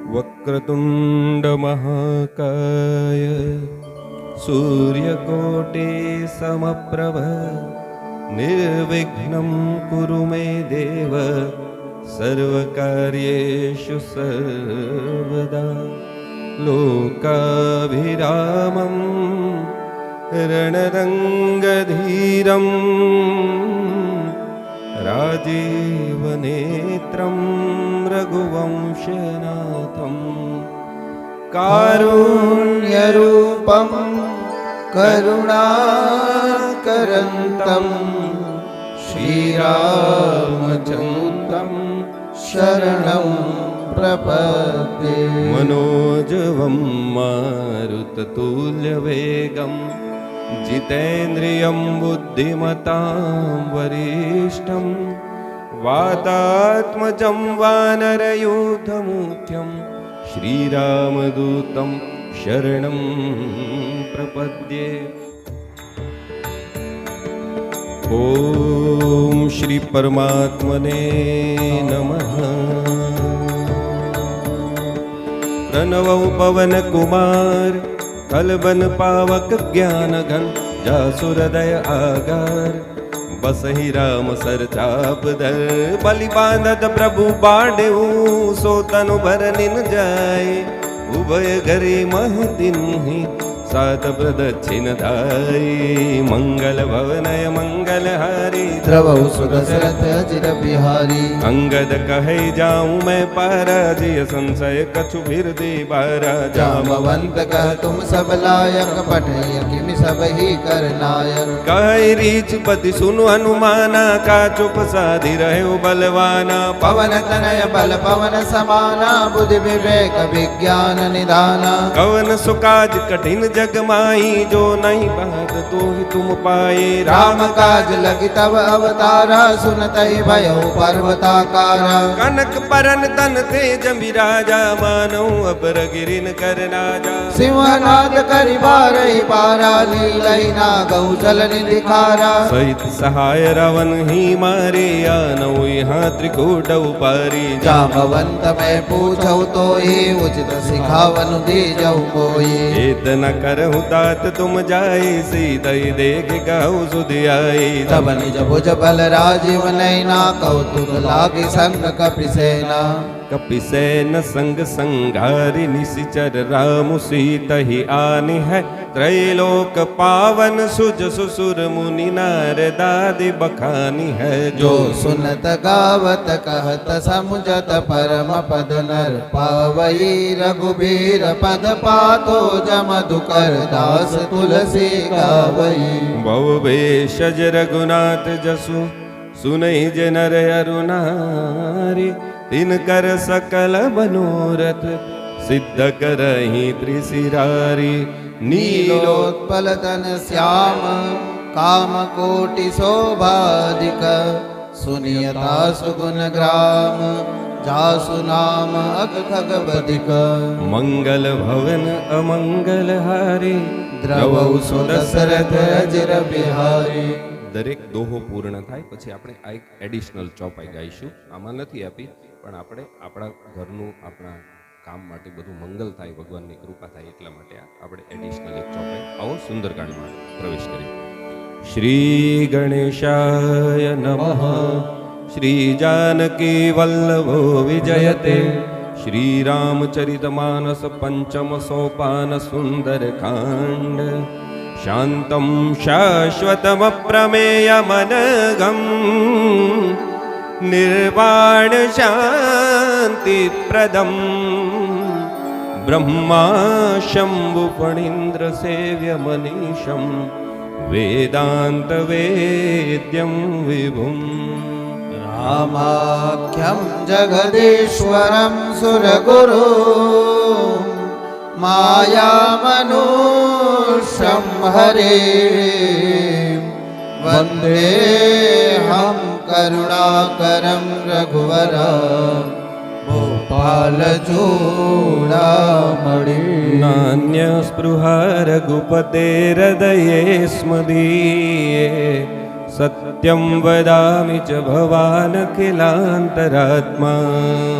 वक्रतुंड महाकाय सूर्यकोटि समप्रभ निर्विघ्नं कुरु मे देव सर्वकार्येषु सर्वदा। लोकाभिरामं रणरङ्गधीरं राजीवनेत्रं रघुवंशनाथं कारुण्यरूपं करुणाकरन्तं श्रीरामचन्द्रं शरणं प्रपद्ये। मनोजवं मारुततुल्यवेगं जितेन्द्रियं बुद्धिमतां वरिष्ठं वातात्मजं वानरयूथमुख्यं श्रीरामदूतं शरणं प्रपद्ये। ओम श्री परमात्मने नमः। प्रणवौ पवन कुमार कलबन पावक ज्ञान घन जासुरदय आगार बसहि राम सर चाप धर बलि बांधत प्रभु बाढ़ऊ सो तनु भरनिन जाय उभय घरे मह तिन्हि सात प्रदक्षिण धाई मंगल भवनय मंगल हारी द्रवौ सुदशरथ अजिर बिहारी। अंगद कहे जाऊं मैं पराजय संशय कछु फिर दे बारा जामवंत कह तुम सब लायक पठय किमि सब ही कर नायक। कहे रीच पति सुनु हनुमाना का चुप साधि रहे बलवाना पवन तनय बल पवन समाना बुद्धि विवेक विज्ञान निधाना। कवन सुकाज कठिन जग माई जो नहीं बात तो ही तुम पाए राम काज लगी तब अवतारा सुनत ही भयो पर्वताकारा। कनक परन तन तेज विराजा मानो अपर गिरिन कर राजा सिंहनाद करि बारहि पारा लीलहि नागौ जल निधिखारा। सहित सहाय रावण ही मारे आनौ यहाँ त्रिकूट पारी। जामवंत मैं पूछौ तो ही उचित सिखावनु दीजौ कोई। एत न करहु तात तुम जाए सीता देख कहु सुधियाई। तब निज भुज बल राजीव नैना कौतुक लागी संग कपिसेना। कपिसेन संग संघारि निशिचर राम सीता ही आनी है त्रैलोक पावन सुज सुसुर मुनि नारद आदि बखानी है। जो सुनत गावत कहत समुझत परम पद नर पावई रघुबीर पद पातो जमधुकर दास तुलसी गावई। भव भेषज रघुनाथ जसु सुनहि जे नर अरु नारी तिनकर सकल मनोरथ सिद्ध करहि त्रिशिरारी। नीलोत्पल तन श्याम काम कोटि शोभाधिक सुनियता सुगुण ग्राम जासु नाम अग खग बधिक। मंगल भवन अमंगल हारी द्रवौ सुदशरथ अजिर बिहारी। દરેક દોહો પૂર્ણ થાય પછી આપણે આ એક એડિશનલ ચોપાઈ ગાઈશું. આમાં નથી આપી પણ આપણે આપણા ઘરનું આપણા કામ માટે બધું મંગલ થાય ભગવાનની કૃપા થાય એટલા માટે આપણે એડિશનલ એક ચોપાઈ આવો સુંદરકાંડમાં પ્રવેશ કરીએ. શ્રી ગણેશાય નમઃ. શ્રી जानकी वल्लभो विजयते. श्री रामचरितमानस पंचम सोपान सुंदर कांड. शांतं शाश्वतमप्रमेयमनघं निर्वाण शान्तिप्रदं ब्रह्मा शंभु फणीन्द्र सेव्य मनीषं वेदान्तवेद्यं विभुम्. रामाख्यं जगदीश्वरं सुरगुरु मायामनुष्यं हरे वन्दे हम करुणाकरं रघुवर भोपाल चूडामणि. नान्यस्पृहा रघुपते हृदये स्मदीये सत्यं वदामि च भवान् किलान्तरात्मा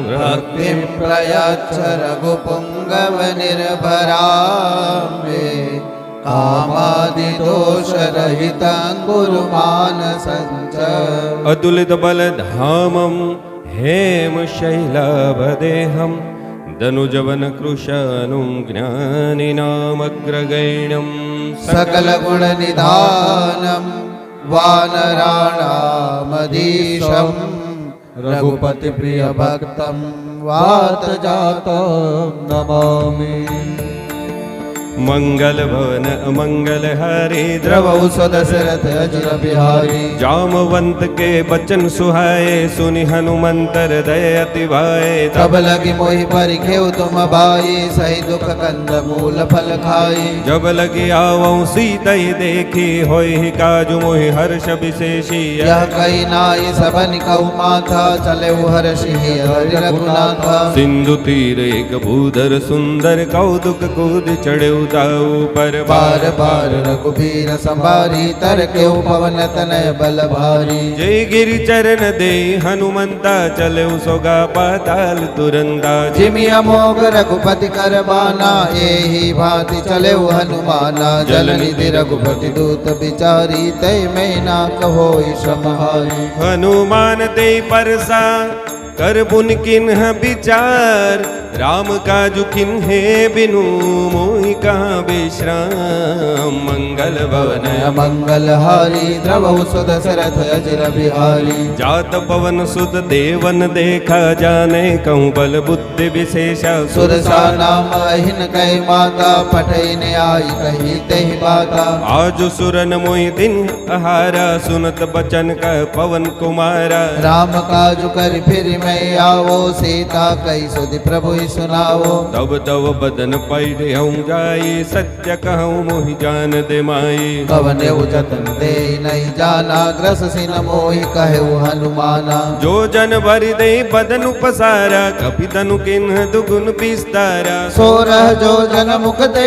भक्तिं प्रयच्छ रघुपुङ्गवनिर्भरां मे कामादिदोषरहितं कुरु मानसं च अतुलित बलधामं हेमशैलाभदेहं धनुजवन कृशानुं ज्ञानिनामग्रगण्यं सकलगुणनिधानं वानराणामधीशं रघुपतिप्रियभक्तं वातजातं नमामि मंगलभवन अमंगलहारी द्रवौ स्वदशरथ अजर बिहारी जामवंत के बचन सुहाए सुनि हनुमंतर दय अति भाए तब लगी मोहि परिखेउ तुम भाई सही दुख कंद मूल फल खाई जब लगी आवौ सीतई देखी होई काजु मोहि हर्ष विशेषी यह कही नाई सबन कहु माथा चले हर्षि हरि रघुनाथा सिंधु तीर एक भूधर सुंदर कौतुक कूद चढ़े दाऊ पर बार बार रघुबीर संभारी तर के पवन तनय बल भारी जय गिरि चरण दे हनुमंता चले सोगा पाताल तुरंता जिमि अमोघ रघुपति कर बाना एहि भांति चले हनुमाना जल निधि रघुपति दूत बिचारी तय मैं ना कहो श्रमहारी हनुमान ते परसा कर पुन किन्ह विचार राम काजु किन्हे बिनु मोहि कहाँ विश्राम मंगल भवन मंगल हारी द्रवौ सुदशरथ अजर बिहारी जात पवन सुत देवन देखा जाने कहूँ बल बुद्धि विशेषा सुरसा नाम अहिन कही माता पठन आई कही तेहि बाता आज सुरन मोहि दिन आहारा सुनत बचन कह पवन कुमारा राम काजु कर फिर मैं आवो सीता कही सुधि प्रभु सुनाओ तब तब बदन पैरे हूँ जाई सत्य कहूँ मोहि जान दे माई कवने जतन दे नहीं जाना ग्रस सिन मोहि कहे हनुमाना जो जन भरि दे बदन उपसारा कपि तनु किन्ह दुगुन विस्तारा सोरह जो जन मुख दे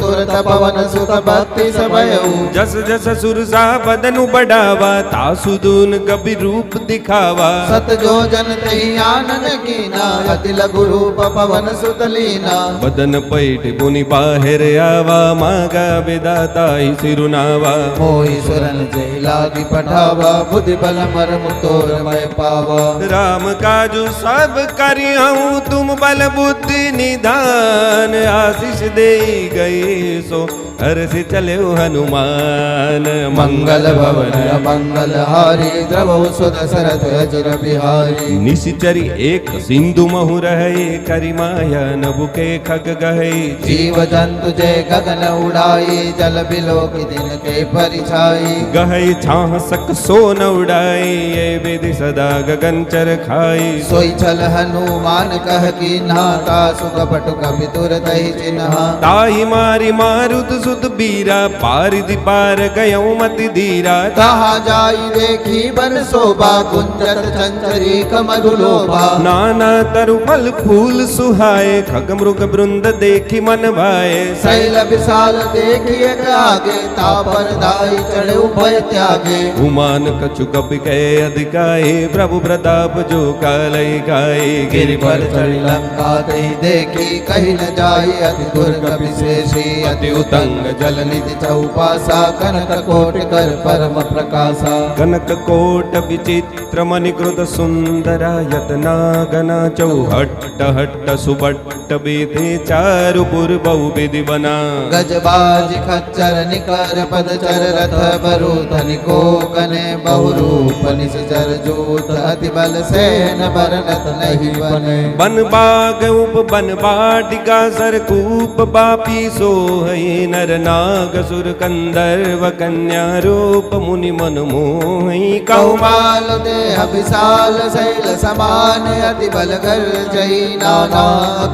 तुरत पवन सुत भक्ति सबयऊ जस जस सुरसा बदनु बढ़ावा तासु दून कपि रूप दिखावा सत जो जन तही आनन कीना अति लघु रूप पवन सुत लीना बदन पैठ पुनि बाहिर आवा मागा विदाता ही सिरुनावा मोहि सुरन जय लागी पठावा बुद्धि बल मर्म तोर मैं पावा राम काजु सब करिहूँ तुम बल बुद्धि निधान आशीष दे गई सो हर्ष चले हनुमान मंगल भवन मंगल हारी द्रवौ सुदशरथ अजर बिहारी निशिचरी एक सिंधु महु रहे करिमाया नभु के खग गहे जीव जंतु जय गगन उड़ाई जल बिलो की दिन के परिछाई गहे छाह सक सोन उड़ाई ये विधि सदा गगन चर खाई सोई छल हनुमान कह की नाता सुख पटु कपि तुरतहि चिन्हा ताहि मारी मारुत सुत बीरा पारिधि पार गयौ मति धीरा कहा जाई देखी बन शोभा कुंजत चंचरी कमरुलोभा नाना तरु फल फूल सुहाए खग मृग वृंद देखी मन भाए शैल विशाल देखिए आगे तापर दाई चढ़े उभय त्यागे उमान कछु कपि कहे अधिकाए प्रभु प्रताप जो कालय गाए गिरि पर चढ़ी लंका ते देखी कहीं न जाई अति दुर्ग विशेषी अति उतंग जल निधि चौपासा कनक कोट कर परम प्रकाशा कनक कोट विचित्र मणिकृत सुंदरा यतनागना चौहट्ट हट्ट सुबट्ट बीते चारु पुर बहु विधि बना गजबाज खच्चर निकर पद चर रथ बरु धनिको कने बहुरूप निश्चर जूत अति बल सेन बरनत नहीं बने बन बाग उप बन बाटिका सरकूप बापी सोहई नर नाग सुर कंदर्व कन्या रूप मुनि मन मोहि कौमाल देह विशाल शैल समान अति बल कर जई नाना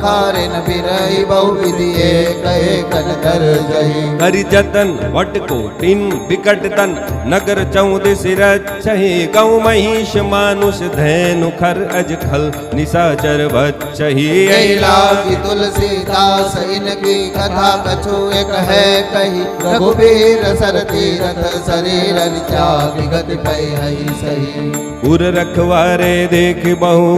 कारिन बिरई बहु विधि कहे कन कर जई हरि जतन वट कोटिन विकट तन नगर चौदह सिर छहि गौ महिष मानुष धैनु खर अज खल निशाचर बच्चहि यही लागी तुलसीदास इनकी कथा कछु एक है है कही रघुबीर सर तीरथ शरीर त्याग गति पै हई सही। पुर रखवारे देख बहु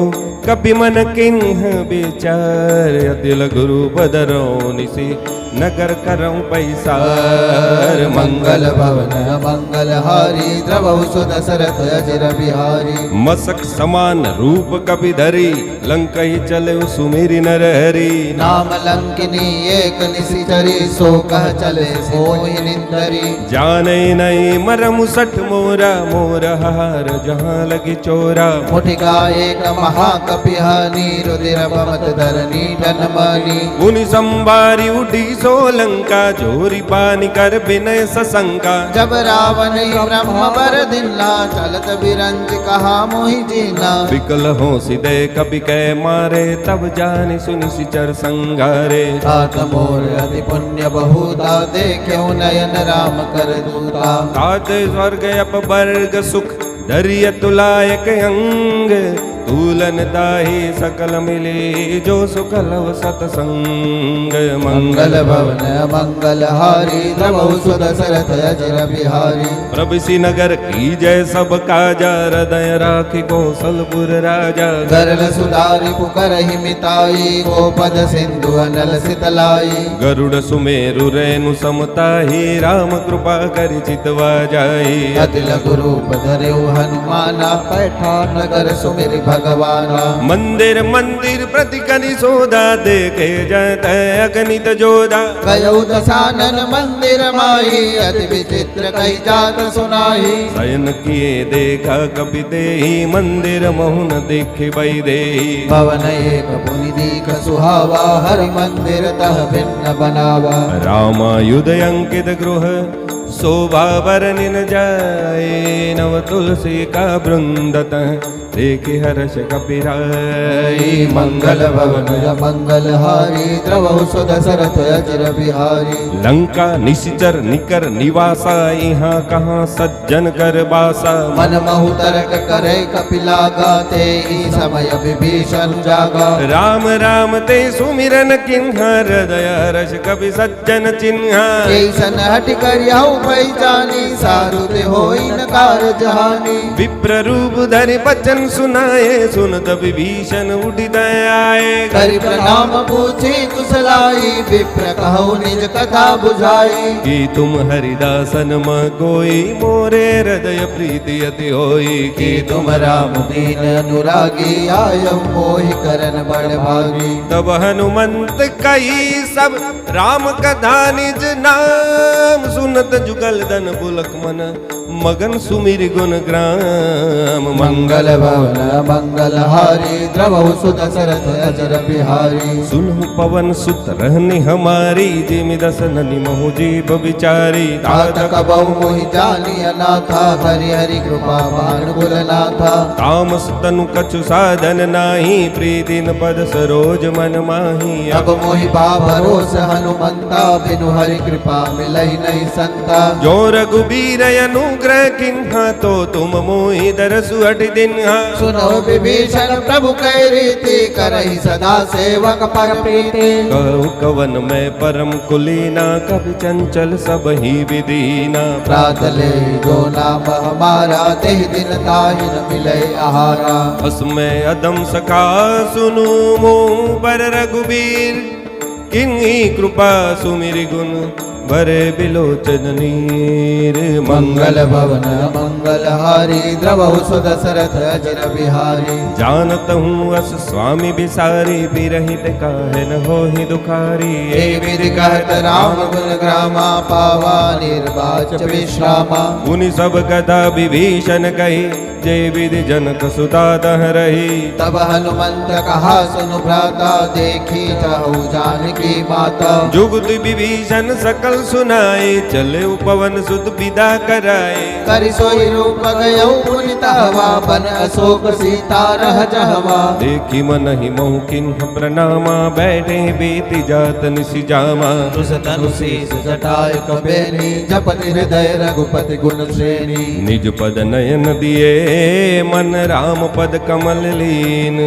कपि मन किन्ह विचार अतिल गुरु बदरो निसी नगर करऊं पैसार। मंगल भवन मंगल हारी द्रवहु सुदशरथ अजर बिहारी। मसक समान रूप कपि धरी लंकई चले सुमिरि नर हरि। नाम लंकिनी एक निशिचरी सो कह चले सोहि निंदरी। जाने नहीं मरमु सठ मोरा मोर हार जहाँ लगी चोरा। मुठिका एक महाकपिहानी रुधिर बमत धरनी धनमनी। उनि संबारी उठी सोलंका जोरी पानी कर विनय सशंका। जब रावण ब्रह्म बर दिला चलत बिरंज कहा मोहि जीना। विकल हो सिदे कपि कै मारे तब जानि सुनि सिचर संगारे। तात मोर अति पुण्य बहुता देख्यो नयन राम कर दूता। तात स्वर्ग अपवर्ग सुख धरिय तुलायक अंग। तूलन दाही सकल मिले जो सुख लव सतसंग। मंगल भवन मंगल हारी द्रवहु सुदशरथ अजर बिहारी। प्रभुसी नगर की जय सब काजा हृदय राखी कौशलपुर राजा। गरल सुधारि पुकरहि मिताई गोपद सिंधु अनल सितलाई। गरुड़ सुमेरु रेणु समताही राम कृपा करि चितवा जाई। अति लघु रूप धर्यो हनुमाना पैठा नगर सुमिरि भगवाना। मंदिर मंदिर प्रतिकनि सोदा देखे जत अगणित जोधा। गयौ दशानन मंदिर माही अति विचित्र कई जात सुनाई। शयन किए देखा कपि देहि मंदिर मोहन देखे बई देहि। भवन एक पुनि दीख सुहावा हरि मंदिर तह भिन्न बनावा। रामायुध अंकित गृह शोभा वर्णिन जाए। नव तुलसी का वृंदत देखे हर्ष कपिराई। मंगल भवन मंगल हारी द्रवहु सुदशरथ अजर बिहारी। लंका निशिचर निकर निवासा यहाँ कहाँ सज्जन कर बासा। मन महु तर्क करे कपिलागा ते ही समय विभीषण जागा। राम राम ते सुमिरन किन्हा हृदय हर्ष कपि सज्जन चिन्हा। कैसन हट कर यहु पहचानी साधु ते होई न कारज हानि। विप्र रूप धरि बचन सुनाए सुनत विभीषण उठित आए। करि प्रणाम पूछी कुशलाई विप्र कहु निज कथा बुझाई। कि तुम हरिदासन म कोई मोरे हृदय प्रीति अति होई। कि तुम राम दीन अनुरागी आयौ मोहि करन बड़ भागी। तब हनुमंत कई सब राम कथा निज नाम। सुनत जुगल दन पुलक मन मगन सुमिर गुण ग्राम। मंगल भवन मंगल हारी द्रवहु सुदशरथ अजर बिहारी। सुनहु पवन सुत रहनि हमारी जिमि दसन निमहु जीव विचारी। तात कबहु मोहि जानी अनाथा हरि हरि कृपा भानुकुल नाथा। तामस तनु कछु साधन नाही प्रीति न पद सरोज मन माही। अब मोहि बा भरोस हनुमंता बिनु हरि कृपा मिलई नहीं संता। जो रघुबीर अनुग्रह किन्हा तो तुम मोहि दरसु हट दिन्हा। सुनो विभीषण प्रभु कै रीति करहि सदा सेवक पर प्रीति। कहु कवन मैं परम कुलीना कभी चंचल सब ही विदीना। प्रात ले जो नाम हमारा तेहि दिन ताहि न मिले आहारा। उसमें अदम सखा सुनु मोह पर रघुबीर। किन्ही कृपा सुमिरि गुण भरे बिलोचन नीर। मंगल भवन मंगल हारी द्रवहु सुदशरथ अजर बिहारी। जानत हूँ अस स्वामी बिसारी बिरहित काहे न होहि दुखारी। हे विधि कहत राम गुण ग्रामा पावा निर्वाच विश्रामा। उनि सब कथा विभीषण कही जय विधि जनक सुता दह रही। तब हनुमंत कहा सुनु भ्राता देखी चाहु जानकी माता। जुगत विभीषण सकल सुनाए चले पवन सुत विदा कराए। करि सोई रूप गयौ पुनि तहवा बन अशोक सीता रह जहवा। देखी मन ही मोह किन्ह प्रणामा बैठे बीति जात निसि जामा। तुस तनु शीस जटाय कबेनी जपति हृदय रघुपति गुण श्रेणी। निज पद नयन दिए मन राम पद कमल लीन।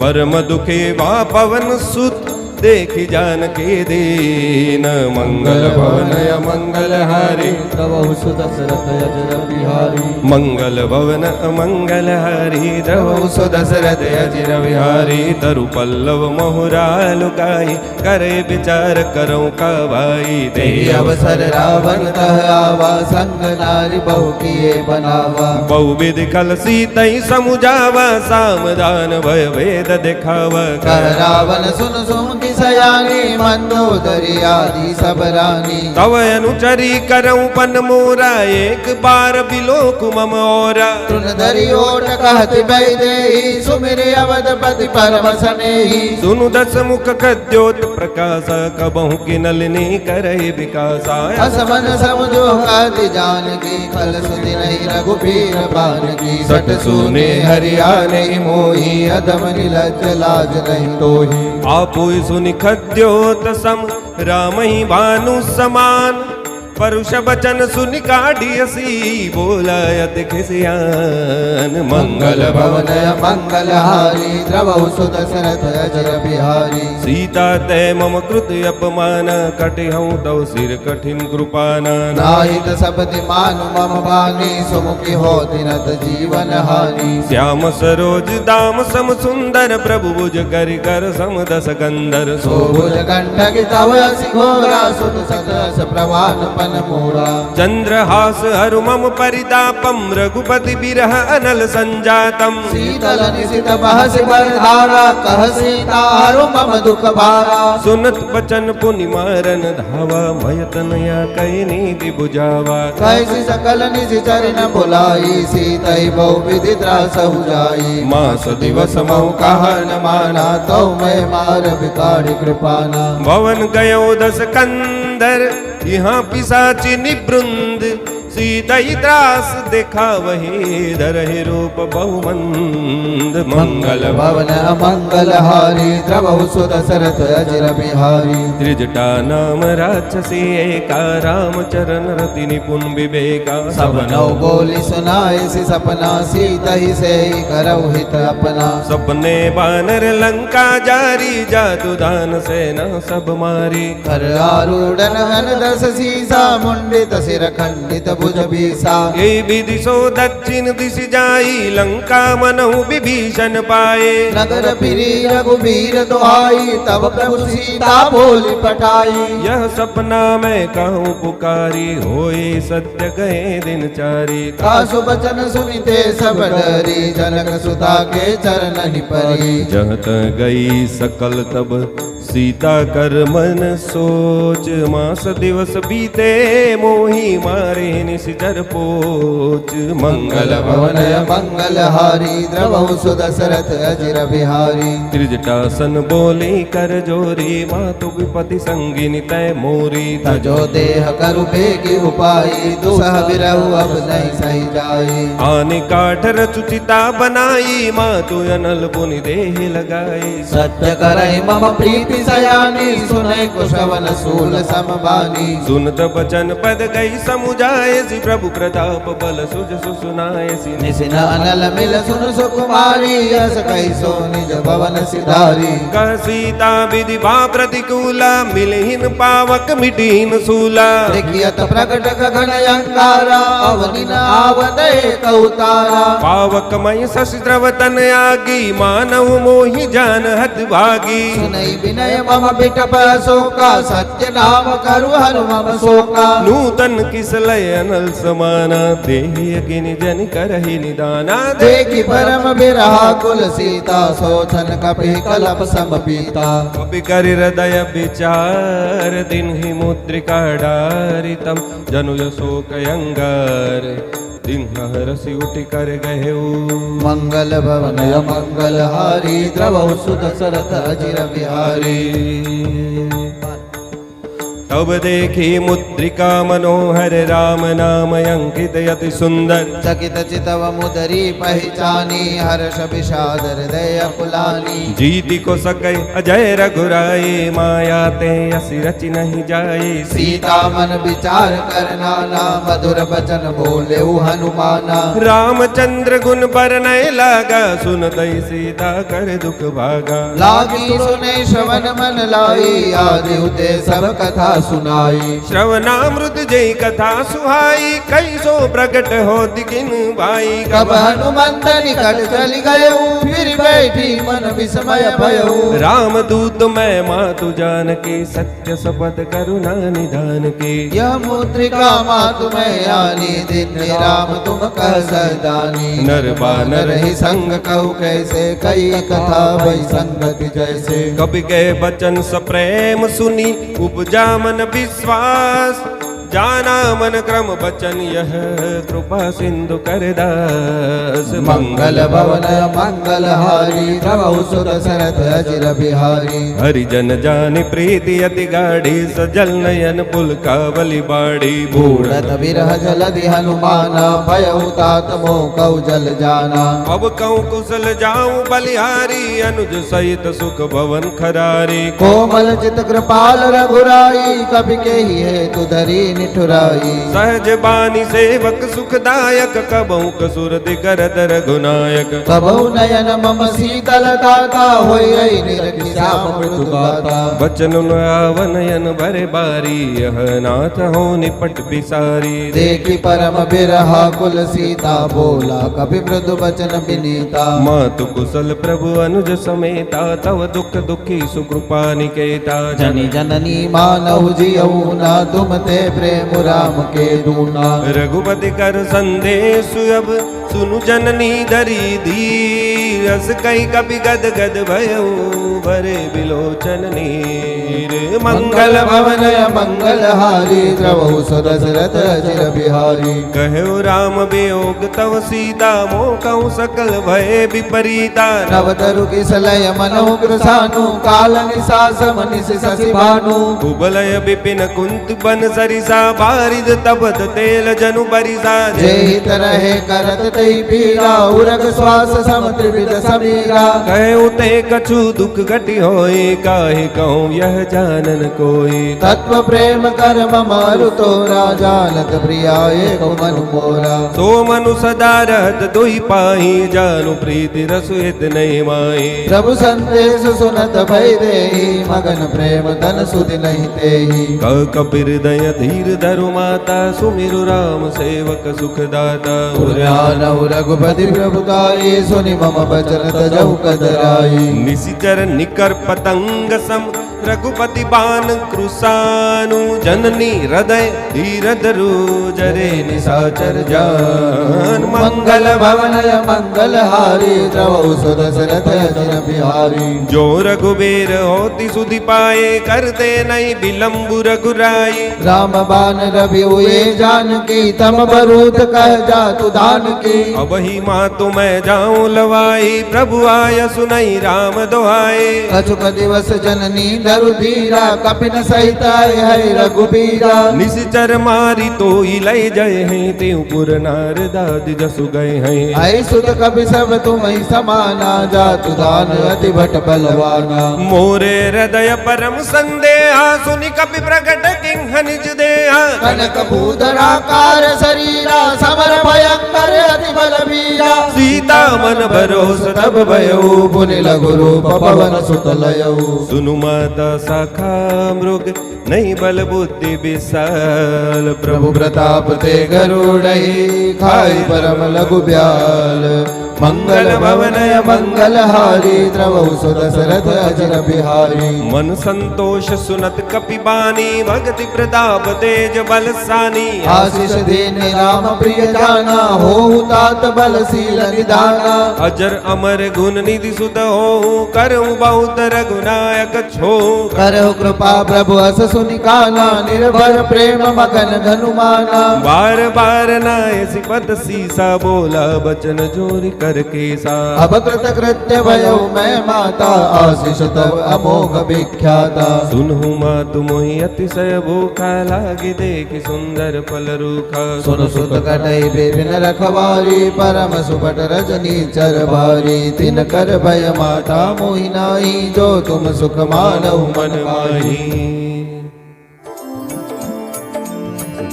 परम दुखे वा पवन सुत देखी जानकी दीन मंगल भवन मंगल हारी द्रवहु सुदशरथ अजर बिहारी मंगल भवन अमंगल हरि द्रवहु सुदशरथ अजिर विहारी तरु पल्लव मोहुरा लुकाई करे विचार करो का भाई ते अवसर रावण तह आवा संग नारी बहु किए बनावा बहुविध कल सीतई समुझावा सामदान भय वेद दिखावा कह रावण सुन सुमति सयानी मंदोदरी आदि सब रानी तव अनुचरी करऊं पन मोरा एक बार बिलोक मम ओरा तृण धरि ओट कहत बैदेही सुमिरि अवधपति परम सनेही सुनु दस मुख कद्योत प्रकाश कबहु की नलिनी करहि विकासा असमन समझो काति जानकी खल सुधि नहीं रघुबीर बानकी सट सुने हरिया नहीं मोही अधम निलज्ज लाज नहीं तोही आपुई सुनि खद्योत सम राम ही भानु समान परुष बचन सुनि काढ़ियसी बोला अति खिसियान मंगल भवन मंगल हारी द्रवहु सुदशरथ अजर बिहारी सीता ते मम कृत अपमान कटिहऊँ तव सिर कठिन कृपाना नाहित सपति मानु मम बानी सुमुखी हो तिनत जीवन हानि श्याम सरोज दाम सम सुंदर प्रभु भुज करि कर सम दस कंदर सोभुज कंठक तव असि घोरा सुत सतस प्रवान पन मोरा चंद्रहास हरु मम परितापम रघुपति बिरह अनल संजातम शीतल निशित बहस बरधारा कह सीता हरु मम दुख भारा सुनत बचन पुनि मारन धावा मयतनया कई नीति बुझावा कैसी सकल निशिचर न बुलाई सीतई बहु विधि त्रासहु जाई मास दिवस महु कहा न माना तो मैं मार बिकारी कृपाना भवन गयो दस कंदर यहाँ पिशाची निवृंद सीतई त्रास देखा वही धरहि रूप बहुमंद मंगल भवन मंगल हारी द्रवहु सुदशरथ अजर बिहारी त्रिजटा नाम राक्षसी एका राम चरण रति निपुण विवेका सब नौ बोली सुनाए सी सपना सीतई से करऊ हित अपना सपने बानर लंका जारी जादू दान सेना सब मारी कर आरूढ़ हन दस सीसा मुंडित सिर खंडित भुज बीसा ये विदिशो दक्षिण दिश जाई लंका मनहु विभीषण पाए नगर फिरी रघुबीर दुहाई तब प्रभु सीता बोली पठाई यह सपना मैं कहूँ पुकारी होए सत्य गए दिन चारी कासु बचन सुनिते सब डरी जनक सुता के चरण परी जहत गई सकल तब सीता कर मन सोच मास दिवस बीते मोही मारे निशिचर पोच मंगल भवन मंगल हारी द्रवहु सुदशरथ अजर बिहारी त्रिजटासन बोली कर जोरी मातु विपति संगिनी तय मोरी तजो देह करु बेगी उपाई दुसह बिरहु अब नहीं सही जाई आने काठ रचुचिता बनाई मातु अनल पुनि देह लगाई सत्य करई मम प्रीति सयानी सुनै कुशवन सूल समबानी सुनत बचन पद गई समुझाए सी प्रभु प्रताप बल सुज सुनाए सी निसिन अनल मिल सुन सुकुमारी यस कैसो निज भवन सिधारी कह सीता विधि भा प्रतिकूला मिलहीन पावक मिटीन सूला देखियत प्रकट गगन अंगारा अवनि न आवदे कौतारा पावक मय शस्त्रवतन आगी मानव मोहि जान हत भागी सुनई विनय मम बिटप शोका सत्य नाम करु हरु मम शोका नूतन किसलय अनल समाना देहि अगिनि जन करहि निदाना देखि परम बिरहा कुल सीता सोचन कपि कलप सम पीता कपि करि हृदय विचार दिन ही मुद्रिका डारितम जनु शोक अंगार दिन हरसि उठि कर गहेऊ मंगल भवन मंगल हारी द्रवहु सुदशरथ अजिर बिहारी तब देखी मुद्रिका मनोहर राम नाम अंकित अति सुंदर चकित चितव मुदरी पहचानी हर्ष विषाद हृदय कुलानी जीति को सकै अजय रघुराई माया ते असि रचि नहीं जाई सीता मन विचार करना ना मधुर बचन बोले हनुमाना रामचंद्र गुण बरनय लागा सुनतई सीता कर दुख भागा लागी सुने श्रवण मन लाई आदि उते सब कथा सुनाई श्रवणामृत जय कथा सुहाई कैसो प्रकट हो दिखिन भाई कब हनुमंत निकट चल गए फिर बैठी मन विस्मय भयो राम दूत मैं मातु जान के सत्य शपथ करुणा निधान के यह मुद्रिका मातु मैं आनी दिन राम तुम कह सदानी नर बानर ही संग कहु कैसे कई कथा वही संगति जैसे कवि के बचन सप्रेम सुनी उपजा मन विश्वास जाना मन क्रम बचन यह कृपा सिंधु कर दास मंगल भवन मंगल हारी द्रवहु सुर सरथ अजिर बिहारी हरिजन जानि प्रीति अति गाढ़ी सजल नयन पुल कावली बाड़ी बूढ़त विरह जलधि हनुमाना भयउ तात मोह कउ जल जाना अब कहूँ कुशल जाऊं बलिहारी अनुज सहित सुख भवन खरारी कोमल चित कृपाल रघुराई कवि के ही है तुधरी निठुराई सहज बानी सेवक सुखदायक कबहु कसुर दिगर रघुनायक कबहु नयन मम शीतल दाता होय निरखि श्याम मृदु गाता बचन आवनयन भरे बारी यह नाथ हो निपट बिसारी देखी परम बिरहा कुल सीता बोला कवि मृदु बचन विनीता मातु कुशल प्रभु अनुज समेता तव दुख दुखी सुकृपा निकेता जनि जननी मानहु जियऊ ना तुम ते प्रेम राम के दूना रघुपति कर संदेश अब सुनु जननी धरी धीर रस कई कपि गद गद भयो भरे बिलोचन नीर मंगल भवन मंगल हारी द्रवहु सुदशरथ अजिर बिहारी कहो राम वियोग तव सीता मोकहु सकल भय विपरीता नव तरु किसलय मनहु कृसानु काल निसास मनिस शशि भानु कुबलय विपिन कुंत बन सरिसा बारिद तपत तेल जनु बरिसा जेहि तरह करत तई पीरा उरग श्वास सम त्रिविध समीरा कहु ते कछु दुख घटी होए काहे कहूँ यह जानन कोई तत्व प्रेम कर्म मारु तोरा जानत प्रियाए को मनु मोरा सो मनु सदा रहत दुई पाही जानु प्रीति रसु हित नहीं माही प्रभु संदेश सुनत भय देहि मगन प्रेम धन सुधि नहीं तेहि कपिर दय धीर धरु माता सुमिरु राम सेवक सुखदाता पुराण रघुपति प्रभुताई सुनि मम बचन तजहु कदराई निशिचर निकर पतंग सम रघुपति बाण कृसानु जननी हृदय धीर धरु जरे निशाचर जान मंगल भवन मंगल हारी द्रवहु सुदशरथ अजिर बिहारी जो रघुबीर होति सुधि पाए करते नहीं विलंबु रघुराई राम बान रवि हुए जानकी तम बरूद कह जातु दान की अब ही माँ तो मैं जाऊं लवाई प्रभु आय सुनई राम दोहाई कछुक दिवस जननी धरु धीरा कपिन सहित है रघुबीरा निशिचर मारी तो ही लय जय हैं त्यों पुर नारदाद जसु गए हैं आई सुत कपि सब तुम ही समाना जातु दान अति भट बलवाना मोरे हृदय परम संदेहा सुनि कपि प्रकट किंह निज देहा कनक भूधराकार शरीरा समर भयंकर अति बलबीरा सीता मन भरोस तब भयो पुनि लघु रूप पवन सुत लयऊ सुनु माता शाखा मृग नहीं बल बुद्धि विशाल प्रभु प्रताप ते गरुड़ई खाई परम लघु ब्याल मंगल भवन मंगल हारी द्रवहु सुदशरथ अजिर बिहारी मन संतोष सुनत कपि बानी भक्ति प्रताप तेज बलसानी आशीष देने राम प्रिय जाना हो तात बलशील निधाना अजर अमर गुण निधि सुत हो करहु बहुत रघुनायक छो करहु कृपा प्रभु अस सुनिकाना निर्भर प्रेम मगन धनुमाना बार बार नाय सिपत सीसा बोला बचन जोरि कर कर केसा अब कृत कृत्य भयो मैं माता आशीष तब अमोघ विख्याता सुनहु मातु मोहि अतिशय भूखा लागे देखि सुंदर फल रूखा सुन सुत कटई विपिन रखवारी परम सुपट रजनी चर भारी तिन कर भय माता मोहि नाई जो तुम सुख मानव मन माही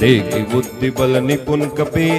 देखि बुद्धि बल निपुण कपि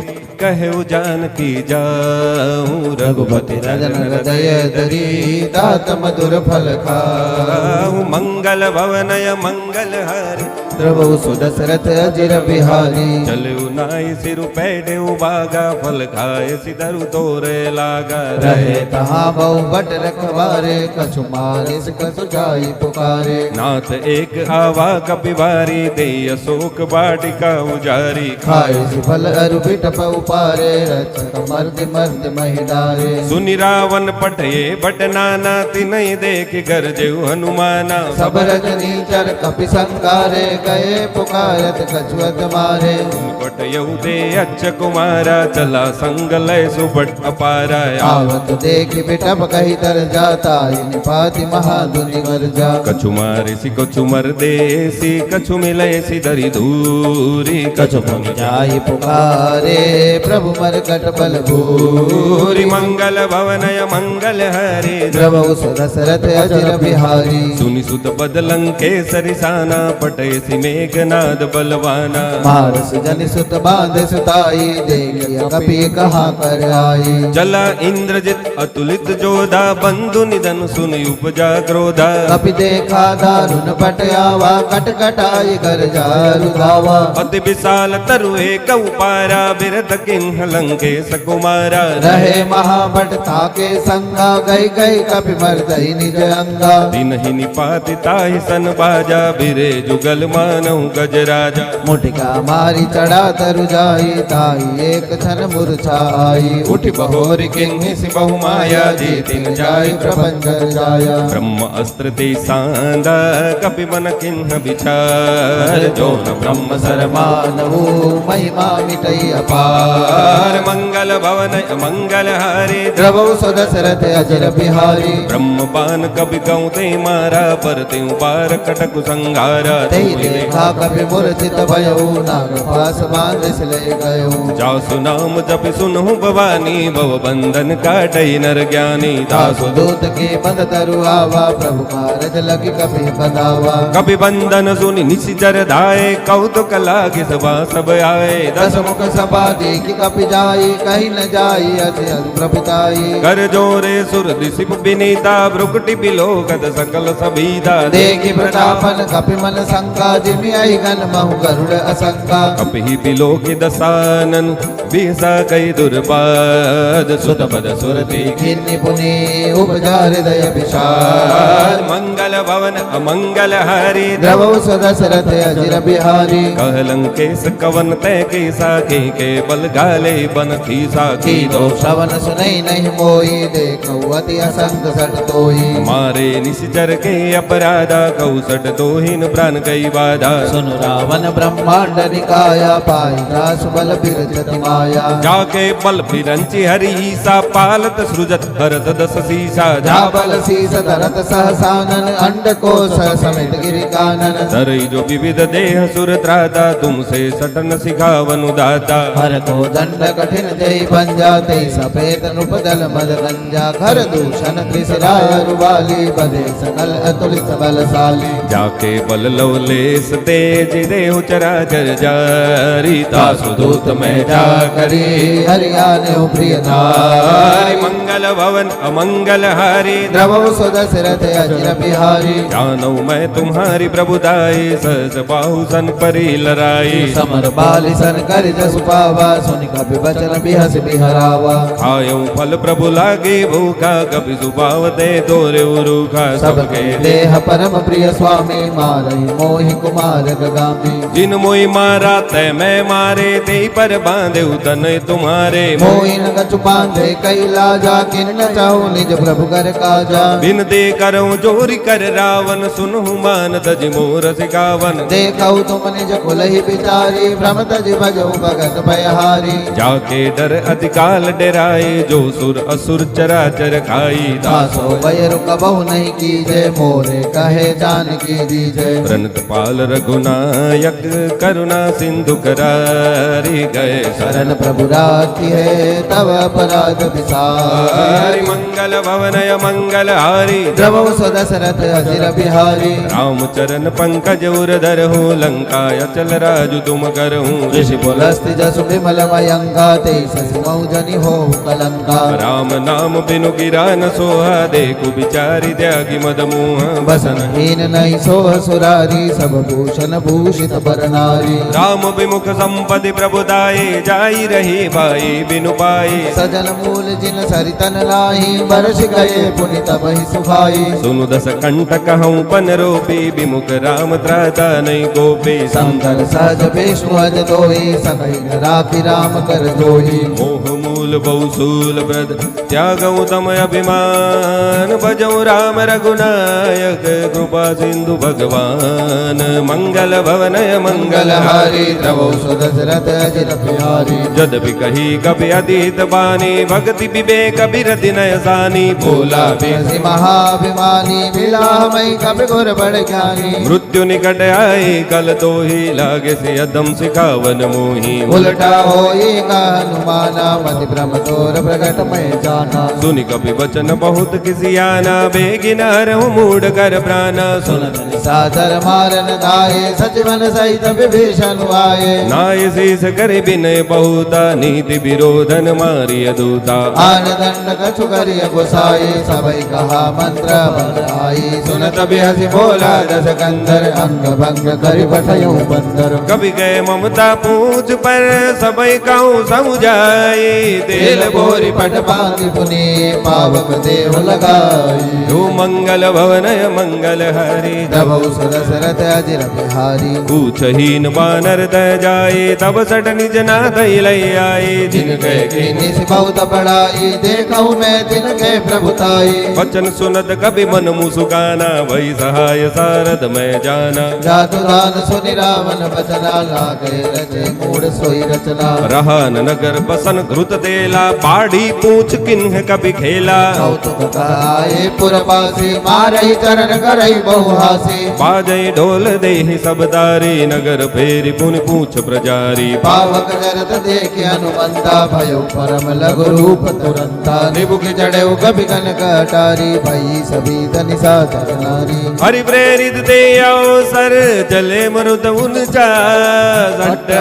कहु जानकी जाऊं रघुपति रजन हृदय धरी तात मधुर फल खाऊं मंगल भवनय मंगल हरि द्रवौ सुदशरथ अजिर बिहारी चलु नाई सिरु पैडे बागा फल खाए सिधरु तोरे लागा रहे तहाँ बहु बट रखवारे कछु मारे कछु जाई पुकारे नाथ एक आवा कपिवारी दे अशोक वाटिका उजारी खाए फल अरु बिटप उपारे रक्षक मर्द मर्द महिलारे सुनि रावण पटये बट नाना तिनहि देख गरजेउ हनुमाना सब रजनी चर कपि संकारे गए पुकारत कछुअत मारे पटयउ दे अच्छ कुमारा चला संग लय सुबट अपारा आवत देखि बिटप कही तर जाता निपाति महाधुनि वर जा कछु मारे सी कछु मर देसी कछु मिले सी दरी दूरी कछु मुनि जाई पुकारे प्रभु मरकट बल भूरि मंगल भवनय मंगल हरे द्रवौ सुदशरथ अजिर बिहारी सुनि सुत बदलंकेसरि साना पटयसि मेघनाद बलवाना मारस जनि सुत बांध सुताई देखिया कपि कहाँ कर आई चला इंद्रजित अतुलित जोधा बंधु निधन सुनि उपजा क्रोधा कपि देखा दारुण पट आवा कट कटाई कर जारु धावा अति विशाल तरु एक उपारा बिरध किन्ह लंकेश कुमारा रहे महाभट ताके संगा गई गई कपि मर्दई निज अंगा दिन ही निपाति ताहि सन बाजा बिरे जुगल मानऊ गजराजा मुटिका मारी चढ़ा तरु जाई ताई एक क्षण मूर्छा आई उठि बहोरि किन्हि सि बहु माया जी तिन जाय प्रपंच जाया ब्रह्म अस्त्र ते सांदा कपि मन किन्ह विचार जो न ब्रह्म मानवो महिमा मिटई पार अपार मंगल भवन मंगल हरे द्रवौ सुदशरथ अजिर बिहारी ब्रह्म पान कपि कहूँ ते मारा पर त्यों पार कटक संघारा तेहि देखा कपि मूर्छित भयो नाग पास बांध ले गयो जासु नाम जपि सुनहु भवानी भव बंधन काटई नर ज्ञानी दासु दूत के बंद तरु आवा प्रभु कारज लगी कपि बदावा कपि बंधन सुनि निशिचर धाये कौतुक लागे सभा सब आए दस मुख सभा देखि कपि जाई कहीं न जाई अति प्रभुताई कर जोरे सुर दिसिप विनीता भ्रुकुटि बिलोकत सकल सबीता देखि प्रतापन कपि मन शंका जिमि आई गन महु गरुड़ असंका कपि बिलोकि दसानन बिहसा कई दुर्बाद सुत पद सुरति खिन्नि पुनि उपजा हृदय विशाल मंगल भवन अमंगल हरि द्रवौ सुदशरथ अजिर बिहारी कहलंकेश कवन तय के साखे के बल गाले बन खीसा की दो श्रवण सुनई नहीं मोई देखौ अति असंग सट तोई मारे निश्चर के अपराधा कौसट दोहिन प्राण गई बाधा सुन रावण ब्रह्मांड निकाया पाई दास बल बिरजति माया जाके बल फिरंचि हरि ईसा पालत सृजत भरत दस सीसा जा बल शीस धरत सहसानन अंड को सह समेत गिरि कानन धरई जो विविध देह सुर त्राता तुमसे सटन सिखावनु दाता हर को दंड कठिन जय पंजा ते सफेद नृप दल मद गंजा घर दूषण त्रिशिराय रुबाली बधे सकल अतुलित बलशाली जाके बल लवलेस तेज देहु चराचर जारी दासु दूत में जा करी हरियाने प्रिय नारी मंगल भवन अमंगल हरि द्रवौ सुदशरथ अजिर बिहारी जानऊ मैं तुम्हारी प्रभुदाई सहस बाहु सन परी लराई समर बाली सन कर जस पावा सुनि कपि बचन बिहस बिहरावा खायऊ फल प्रभु लागे भूखा कपि सुभाव दे तोरे उरुखा सबके देह परम प्रिय स्वामी मारहि मोहि कुमार गगामी जिन मोई मारा तय मैं मारे ते पर बांधे तन तुम्हारे मोहि न कछु बांधे कैला जा किन न चाहु निज प्रभु कर काजा बिन दे करऊं जोरी कर रावण सुनहु मान तज मोर सिकावन देखौ तुम निज कुलहि बिचारी भ्रम तज भजऊ भगत भयहारी बिहारी जाके डर अधिकाल डराए जो सुर असुर चराचर खाई दासो बैरु कबहु नहीं कीजे मोरे कहे जानकी दीजे प्रणत पाल रघुनायक करुणा सिंधु करारी गए शरण प्रभु राखी है तव अपराध विसार हरि मंगल भवनय मंगल हारी द्रवौ दशरथ अजिर बिहारी रामचरण पंकज उरधर हो लंका अचल राजु तुम करहूँ ऋषि पुलस्ति जसु विमल मयंका ते शशि मौजनि हो कलंका राम नाम बिनु गिरा न सोहा देखु बिचारी त्यागी मद मोह बसन हीन नहीं सोह सुरारी सब भूषण भूषित बर नारी राम विमुख संपदि प्रभुदाये जाई रही भाई बिनु पाए सजन मूल जिन सरितन लाही बरस गए पुनि तबहि सुखाई सुनु दस कंटक हूँ पन रोपी विमुख राम त्राता नहीं गोपी शंकर सहज विष्णु अज दोही सकहि राखी राम कर दोही मोह मूल बहुसूल ब्रद त्यागऊ तम अभिमान भजऊ राम रघुनायक कृपा सिंधु भगवान मंगल भवनय मंगल हारी द्रवौ दशरथ अजिर बिहारी जदपि कही कभी अतीत बानी भक्ति विवेक बिरति नय सानी भोला बेसी महाभिमानी बिलामय कपि गुर बड़ ज्ञानी मृत्यु निकट आए कल तो ही लागे से अदम सिखावन मोही उलटा होई का हनुमाना मति भ्रम तोर प्रगट में जाना सुनि कपि वचन बहुत किसी आना बेगिन हरहु मूढ़ कर प्राणा सुन सादर मारन दाये सचिवन सहित विभीषण आए नाय शीस करे विनय बहुता नीति विरोधन मारिय दूता आन दंड कछु करिय गुसाई सबई कहा मंत्र बलाई सुनत बिहसी बोला दस कंदर अंग भंग करि बठयु बंदर कभी गए ममता पूछ पर सबई कहूँ समुझाई तेल बोरी पट पाति पुनि पावक देव लगाई जो मंगल भवनय मंगल हरि तब दशरथ अजिर बिहारी पूछहीन बानर तय जाए तब सट निज नाथ लय आए जिन गए निस बहुत पढ़ाई देखऊ मैं तिनके प्रभुताई वचन सुनत कभी मन मुसुकाना वही सहाय सारद मैं जाना जातु दान सुनि रावण बचना लागे रचे मूड सोई रचना रहा न नगर बसन घृत देला बाढ़ी पूछ किन्ह कभी खेला कौतुक कहाए पुरवासी मारहि चरण करहि बहुहासी बाजई ढोल देहि सब तारी नगर फेरी पुनि पूछ प्रजारी पावक जरत देखे हनुमंता भयो परम लघु रूप तुरंता निबुक चढ़े कभी कनक अटारी भई सभी धनि साचर नारी हरि प्रेरित दे अवसर चले मरुत उनचा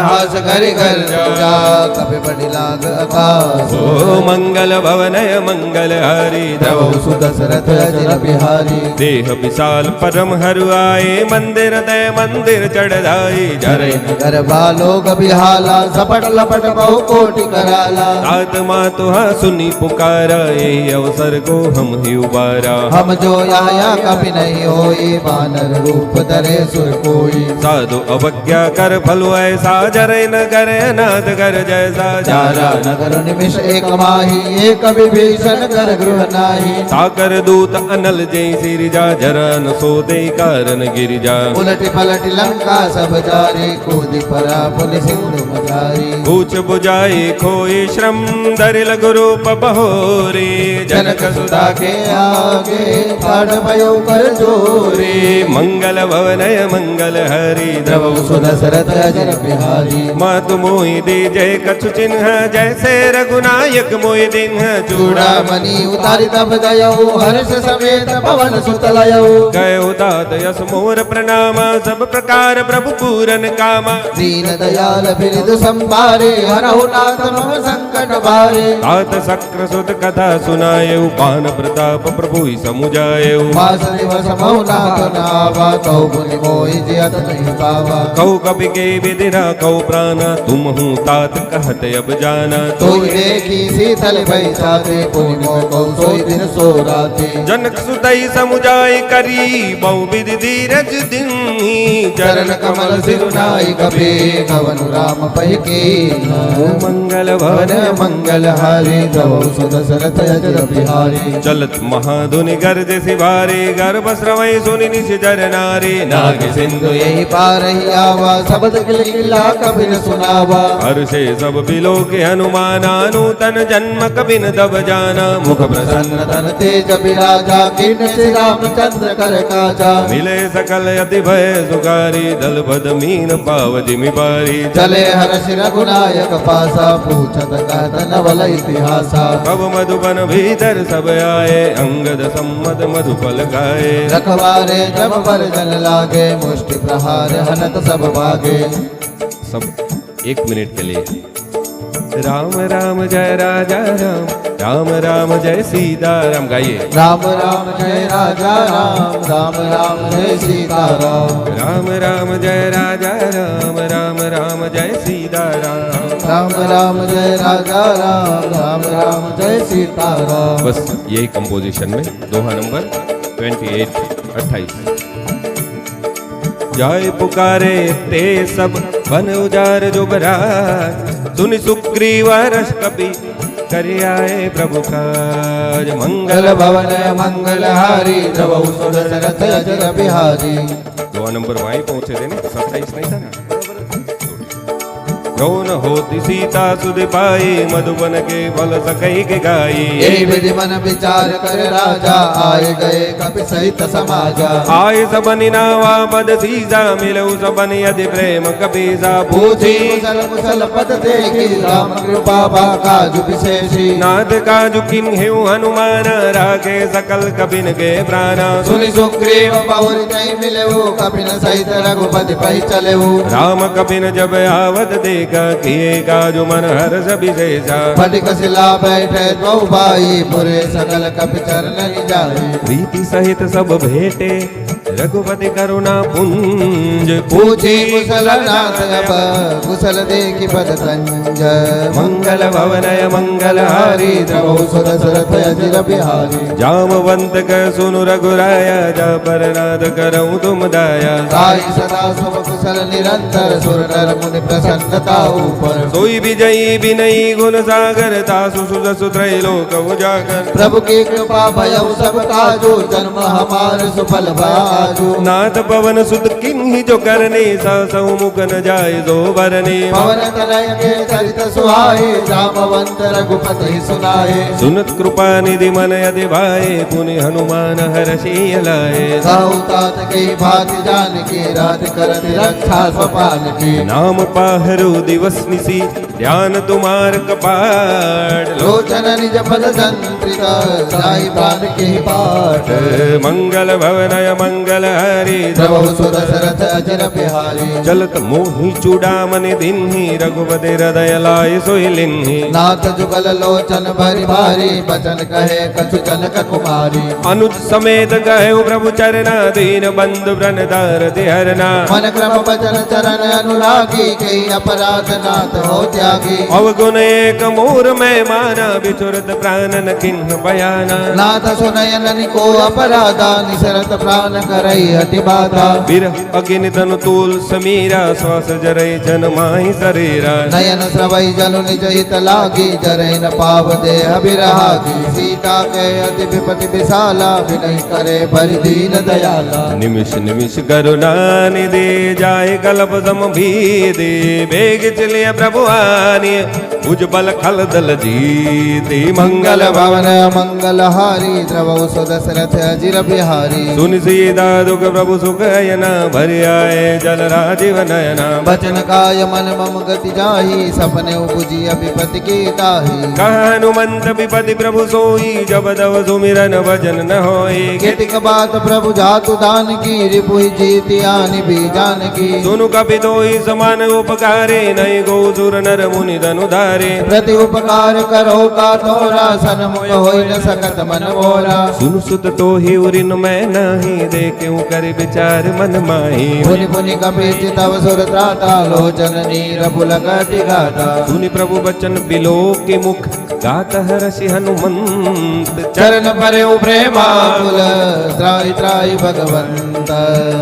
हास करि कर जा कभी बड़ी लाग आकाश ओ मंगल भवनय मंगल हरि द्रवौ दशरथ अजिर बिहारी देह विशाल परम हरु आए मंदिर दय मंदिर चढ़ जाई जरे नगर बालो बिहाला सपट लपट बहु कोटि कराला आत्मा तुहा सुनी पुकारा ये अवसर को हम ही उबारा हम जो आया कभी नहीं होई बानर रूप धरे सुर कोई साधु अवज्ञा कर फलु ऐसा जरे न करे अनाथ कर जैसा जारा नगर निमिष एक माही एक विभीषण कर गृह नाही साकर दूत अनल जय सिरिजा जरा न सो दे कारण गिरिजा उलटी पलटी लंका सब जारी कूदी परा पुनि सिंधु मजारी पूछ बुझाई खोई श्रम धरिल गुरूप बहोरी जनक सुधा के आगे ठाड़ भयो कर जोरे मंगल भवनय मंगल हरि द्रवौ दशरथ अजिर बिहारी मातु मोहि दे जय कछु चिन्ह जैसे रघुनायक मोहि दिन चूड़ामणि उतारि तब दयऊ हर्ष समेत पवन सुत लयऊ गय उदात यस मोर प्रणाम सब प्रकार प्रभु पूरन कामा दीन दयाल बिरदु संभारे हरहु नाथ मम संकट भारे तात शक्र सुत कथा सुनाये पान प्रताप प्रभु समुझाये मास दिवस महु नाथ नावा कौ पुनि मोहि जियत नहीं पावा कौ कपि के विदिरा कौ प्राणा तुम हूँ तात कहत अब जाना तोहि देखी शीतल भई छाते पुनि मोह कहु सोई दिन सो राते जनक सुतई समुझाई करी बहु विधि धीरज दिन्ही चरण कमल सिरुनाई कपे कवन राम पह के मंगल भवन भवन मंगल हारी द्रवौ सुदशरथ अजर बिहारी चलत महाधुनि गर्ज सिवारे गर्भ श्रवै सुनि निश जर नारे नाग सिंधु यही पार ही आवा शब्द किला कभी न सुनावा हर्षे सब बिलो के हनुमाना नूतन जन्म कभी न दब जाना मुख प्रसन्न तन तेज विराजा किन से रामचंद्र कर काजा मिले सकल अति भय सुकारी दल बद मीन पाव जिमि पारी चले हर्ष रघुनायक पासा पूछत कहत नवल इतिहासा कब मधुबन भीतर सब आए अंगद सम्मत मधुफल गाए रखवारे जब वर्जन लागे मुष्टि प्रहार हनत सब भागे सब 1 मिनट के लिए राम राम जय राजा राम राम राम जय सीता राम गाइए राम राम जय राजा राम राम राम जय सीता राम राम राम जय राजा राम राम राम जय सीता राम राम राम जय राजा राम राम राम जय सीता राम बस यही कंपोजिशन में दोहा नंबर 28 जाय पुकारे ते सब बन उजार जो बराज सुनि सुग्रीव रस कपि करे आए प्रभु काज मंगल मंगल भवन मंगल हारी द्रवौ सुदशरथ अजर बिहारी दोहा नंबर वहीं पहुंचे थे ना 27 नहीं था ना जो न होती सीता सुध पाई मधुबन के फल सकई के गाई यही विधि मन विचार कर राजा आए गए कपि सहित समाजा आय सबनि नावा पद सीसा मिलऊ सबनि यदि प्रेम कपीसा पूछी पूछी कुशल कुशल पद देखी राम कृपा काजु विशेषी नाथ काजु किन्हेउ हनुमान राखे सकल कपिन के प्राणा सुनि सुग्रीव बहुरी नहीं मिलेऊ कपिन सहित रघुपति पहि चलेऊ राम कपिन जब आवत देखा किए काजु मन हर्ष विशेषा फटिक शिला बैठे दो भाई पुरे सकल कपि चरण जाई प्रीति सहित सब भेटे रघुपति करुणा पुंज पूछी कुशल नाथ अब कुशल देखी पद संज मंगल भवनय मंगल हारी द्रवौ सुदशरथ अजर बिहारी जामवंत क सुनु रघुराया जा पर नाद करऊं तुम दाया साई सदा शुभ कुशल निरंतर सुर नर मुनि प्रसन्नता ऊपर सोई विजयी विनयी गुण सागर तासु सुजसु त्रैलोक उजागर प्रभु की कृपा भयउ सब काजो जन्म हमार सुफल बाजो नाथ पवन सुत किन्ही जो करने सहसौ मुख न जाय जो बरने पवन तनय के चरित सुहाए जामवंत रघुपति सुनाए सुनत कृपा निधि मन यदि भाए पुनि हनुमान हर्षि लाए साहुतात की भांति जान की रात करत रक्षा स्वपान की नाम पाहरु दिवस निसी ध्यान तुम्हार कपाट लोचन निज पद संत्रित साई प्राण के पाठ मंगल भवनय मंगल हरि द्रवौ सुदशरथ अजर बिहारी चलत मोहि चूड़ामणि दिन्हि रघुपति हृदय लाय सोई लिन्हि नाथ जुगल लोचन भरि भारी बचन कहे कछु जनक कुमारी अनुज समेत कहे प्रभु चरना दीन बंधु प्रणदार हरना मन क्रम बचन चरण अनुरागी कई अपराध नाथ हो त्यागी अवगुण एक मोर में माना बिचुरत प्राणन किन्ह बयाना नाथ सुनयन को अपराधा निसरत प्राण करई हटि बाधा बिरह अग्नि तनु तूल समीरा श्वास जरय जन माहि शरीरा नयन श्रवई जनु निज हित लागी जरै न पाव देह बिरहागी सीता के अति विपति विशाला विनय करे भरि दीन दयाला निमिष निमिष करुणा निधि जाय कल्प सम भीति बेग चलिए प्रभु आनी उज्जवल खल दल जीति मंगल भवन मंगल हारी द्रवौ सुदशरथ अजिर बिहारी सुन सीता दुख प्रभु सुख यना भरि आए जल राजीव नयना बचन काय मन मम गति जाहि सपने उपजी विपति की ताहि कहा हनुमंत विपति प्रभु सोई जब दव सुमिरन भजन न होई केतिक बात प्रभु जातु दान की रिपुहि जीति आनि भी जान की सुनु कपि तोई समान उपकारे नहीं गो सुर नर मुनि धनुधारे प्रति उपकार करो का तोरा सन्मुख होई न सकत मन मोरा सुन सुत तो ही उरिन मैं नहीं देखे कर विचार मन माही पुनि पुनि कपिच तव सुर त्राता लोचन नीर पुलकति गाता सुनि प्रभु बचन बिलो के मुख गात हरसि हनुमंत चरण परे प्रेमाकुल त्राहि त्राहि भगवंत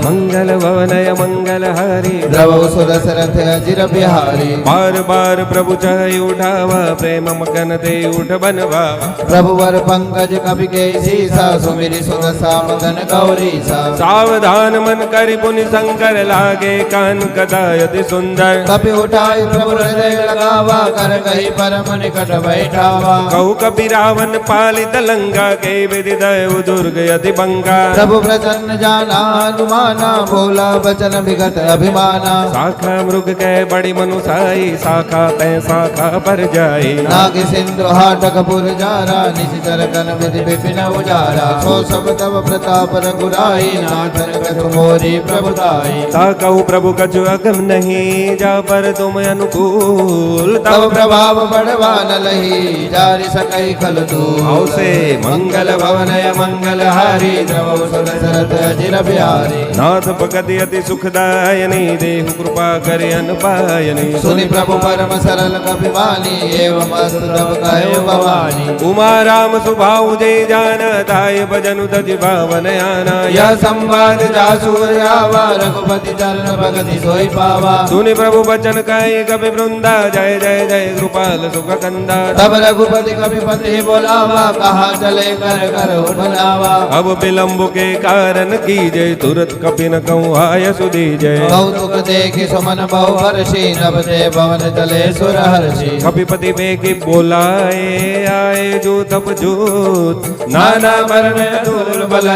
मंगल भवनय मंगल हरि द्रवौ सुदशरथ अजिर बिहारी बार बार प्रभु चाहे उठावा प्रेम मगन दे उठ बनवा प्रभुवर पंकज कवि के सीसा सुमिरि सुदशा मगन गौरी सा सावधान मन करि पुनि शंकर लागे कान कदा यति सुंदर कपि उठाई प्रभु हृदय लगावा कर कही परम निकट बैठावा कहु कपि रावण पालित लंका के विधि दय दुर्ग यति बंगा प्रभु प्रसन्न जाना हनुमाना बोला बचन विगत अभिमाना शाखा मृग के बड़ी मनुसाई शाखा तै शाखा पर जाई नाग सिंधु हाटक पुर जारा निशिचर कन विधि विपिन उजारा सो सब तव प्रताप रघुराई नाथन कछु मोरी प्रभुताई ता कहु प्रभु कछु अगम नहीं जा पर तुम अनुकूल तव प्रभाव बढ़वा न लही जारि सकई खल तू से मंगल भवनय मंगल हारी द्रवौ सुदशरथ अजिर बिहारी नाथ भगति अति सुखदायनी देहु कृपा करे अनुपायनी सुनि प्रभु परम सरल कपिवानी एवं अस्तु तव कहो भवानी उमा राम सुभाऊ जय जाना ताय भजनु तज भावन आना यह संवाद जासूर आवा रघुपति चरण भगति सोई पावा सुनि प्रभु बचन कहे कपि वृंदा जय जय जय कृपाल सुख कंदा तब रघुपति कपिपति बोलावा कहा चले कर कर उठलावा अब विलंब के कारण की जय तुरंत कपि न कहूँ आय सुधी जय कौतुक देखि सुमन बहु हर्षि नभ ते भवन चले सुर हर्षि कपिपति बेगी बोलाए आए जो तप जोत नाना वर्ण दुर्बल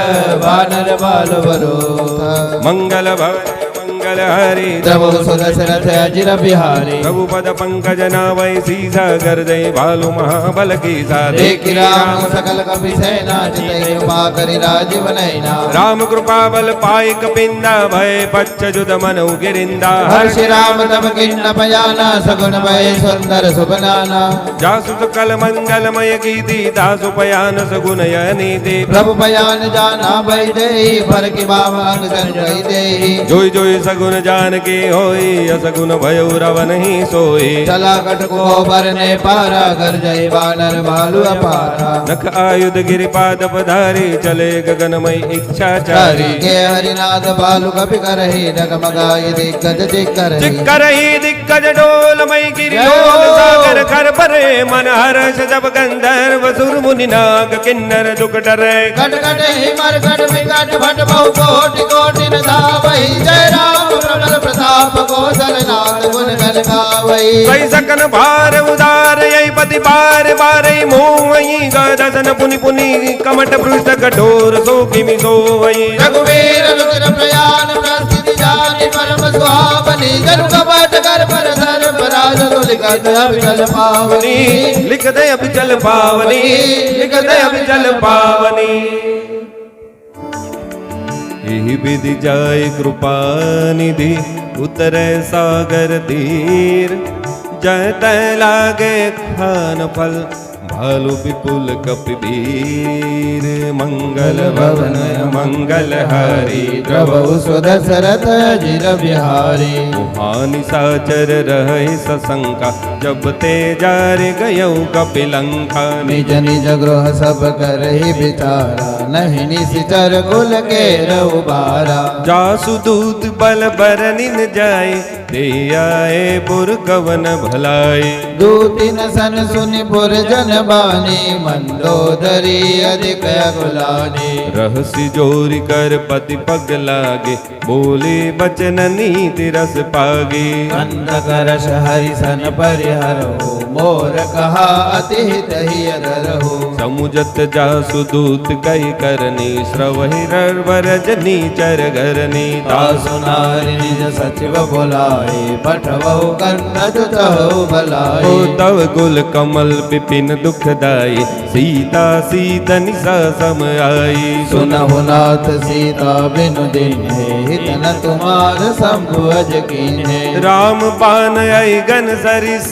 वानर बाल बरोत मंगल भवन मंगल हरि द्रवौ सुदशरथ अजिर बिहारी प्रभु पद पंकज नावै सीसा कर जय भालु महाबल की सा देखि राम सकल कपि सेना जितै कृपा करि राजीव नैना राम कृपा बल पाई कपिंदा भय पच्च जुद मनु गिरिंदा हर्षि राम तब किन्न पयाना सगुन भय सुंदर सुबनाना जासु सकल मंगलमय कीर्ति दासु पयान सगुन नीति प्रभु पयान जाना भय देहि पर कि बाव अंग संजय देहि जोई जोई सगुन जान के होई असगुन भयो रवन ही सोई चला कटको बरने पारा कर जय वानर भालु अपारा नख आयुध गिरिपाद पधारी चले गगनमय इच्छाचारी के हरिनाथ भालु कपि करहि डगमगाय दिग्गज चिक्करहि चिक्करहि दिग्गज डोलमय गिरिलोल सागर कर परे मन हर्ष जब गंधर्व सुर मुनि नाग किन्नर दुख डरे घट घट हिमर घट विकट भट बहु कोटि कोटि न धावहि जय राम प्रबल प्रताप कौशल नाथ गुण गण गावहि कई सकन भार उदार यही पति बार बार मोहि गदसन पुनि पुनि कमट पृष्ठ कठोर सो किमि सोवहि रघुवीर रुद्र प्रयाण प्रस्थिति जानि परम सुहावनि जनु कपट कर पर सर पराज लिखत अविचल पावनी लिख दे अविचल पावनी लिख दे अविचल पावनी यही विधि जाय कृपा निधि उतरे सागर तीर जय तय लागे खान फल भालु विपुल कपिवीर मंगल भवन मंगल हरि द्रवौ सुदशरथ अजिर बिहारी मुहानि साचर रहे सशंका जब ते जार गयौ कपिलंका निज निज गृह सब करहि विचारा नहीं निशिचर कुल के उबारा जासु दूत बल बरनिन जाय ते आए पुर कवन भलाए दूतिन सन सुनि पुर जन बानी मंदोदरी अधिक अगुलानी रहस्य जोरी कर पति पग लागे बोले बचन नीति रस पागे अंधकरश हरिसन परिहरो मोर कहा अति हित ही अधरहु समुजत जासु दूत कई करनी श्रवहि रजनी चर घरनी तासु नारी निज सचिव बुलाए पठवहु कन्नद तहु भलाए तव गुल कमल विपिन दुखदाई सीता सीत निशा सम आई सुनहु नाथ सीता बिनु दिन्हे हित न तुम्हार शंभु अज कीन्हे राम पान आई गन सरिस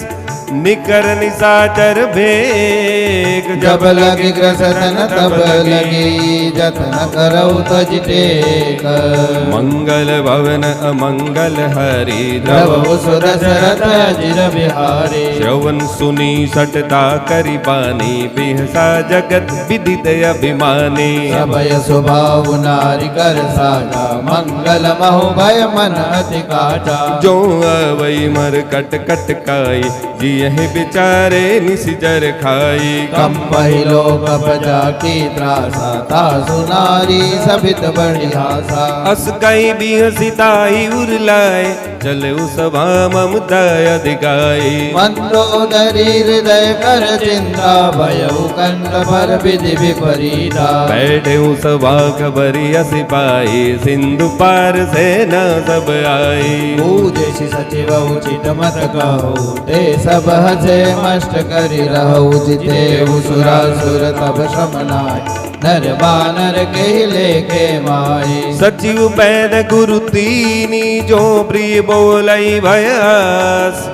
निकर निशाचर भेग जब लगी ग्रसन तब लगी जतन करौ तज टेक मंगल भवन अमंगल हरि प्रभु सुदशरथ अजिर बिहारी श्रवण सुनी सटता करी बानी बिहसा जगत विदित अभिमानी सबय स्वभाव नारी कर साजा मंगल महु भय मन अति काटा जो अवई मर कट कट काई जियहि बिचारे निसिजर खाई कम पहिलो कपजा की त्रासा तासु नारी सभित बढ़ियासा अस कई बिहसिताई उरलाए चले सभा ममता अधिकाई मंदोदरी हृदय कर चिंता भयउ कंठ पर विधि विपरीता बैठे सभा खबरी सिपाही सिंधु पार सेना सब आई पूजेशि सचिव उचित मत कहो ते सब हसे मष्ट करि रहु जिते सुरासुर तब समनाय नर बानर के लेके माई सचिव पैद गुरु तीनी जो प्रिय बोलई भयास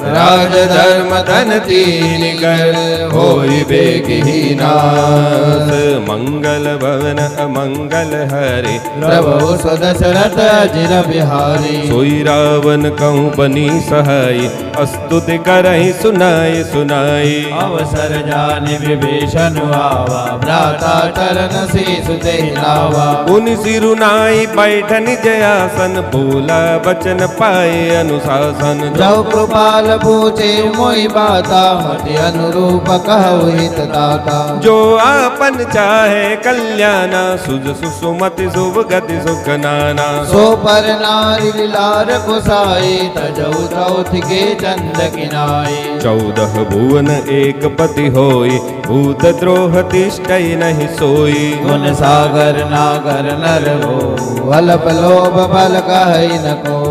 राज धर्म धन तीन कर होई बेगी नाश मंगल भवन अमंगल हरि प्रभु सुदशरथ अजिर बिहारी सोई रावण कहूँ बनी सहाय अस्तुति करहि सुनाई सुनाई अवसर जानि विभीषण आवा भ्राता चरण शीस ते लावा उन सिरुनाई बैठन जयासन बोला बचन पाए अनुशासन जौ कृपाल पूछे मोहि बाता मति अनुरूप कहु हित दाता जो आपन चाहे कल्याणा सुज सुसुमति शुभ गति सुख नाना सो पर नारी लार कुसाई तजौ चौथ के चंद किनाई 14 भुवन एक पति होई भूत द्रोह तिष्ठई नहीं सोई गुण सागर नागर नर हो अल्प लोभ बल कहि न को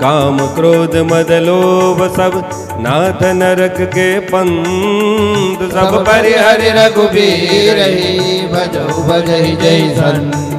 काम क्रोध मद लोभ सब नाथ नरक के पंथ सब परिहरि रघुबीर भजौ भजहि जय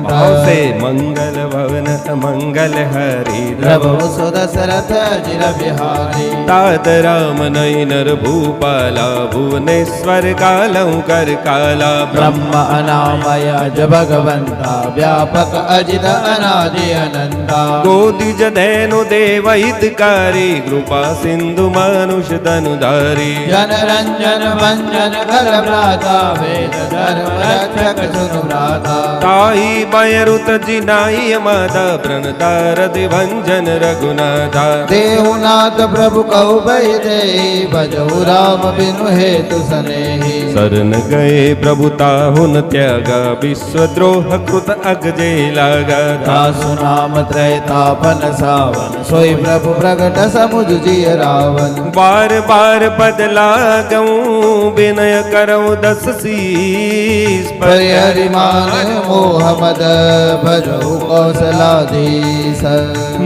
भाव से मंगल भवन मंगल हरि प्रभु सुदशरथ अजिर बिहारी तात राम नई नर भूपाला भुवनेश्वर कालऊ कर काला ब्रह्म अनामय ज भगवंता व्यापक अजित अनादि अनंता गोदिज धैनु देव हितकारी कृपा सिंधु मानुष धनुधारी जन रंजन भंजन घर भ्राता वेद धर्म रक्षक सुनु भ्राता ताही बयरुत जिनाई माता प्रणतार दिभंजन रघुनाथा देहुनाथ प्रभु कहु भय दे भजहु राम बिनु हेतु सनेहि शरण गए प्रभु ताहुन त्यागा विश्वद्रोह कृत अगजे लागा दासु नाम त्रैतापन सावन सोई प्रभु प्रगट समुझ जिय रावण बार बार पद लागऊं विनय करऊं 10 शीस परिहरि मान मोह मद भजहु कौशलाधीश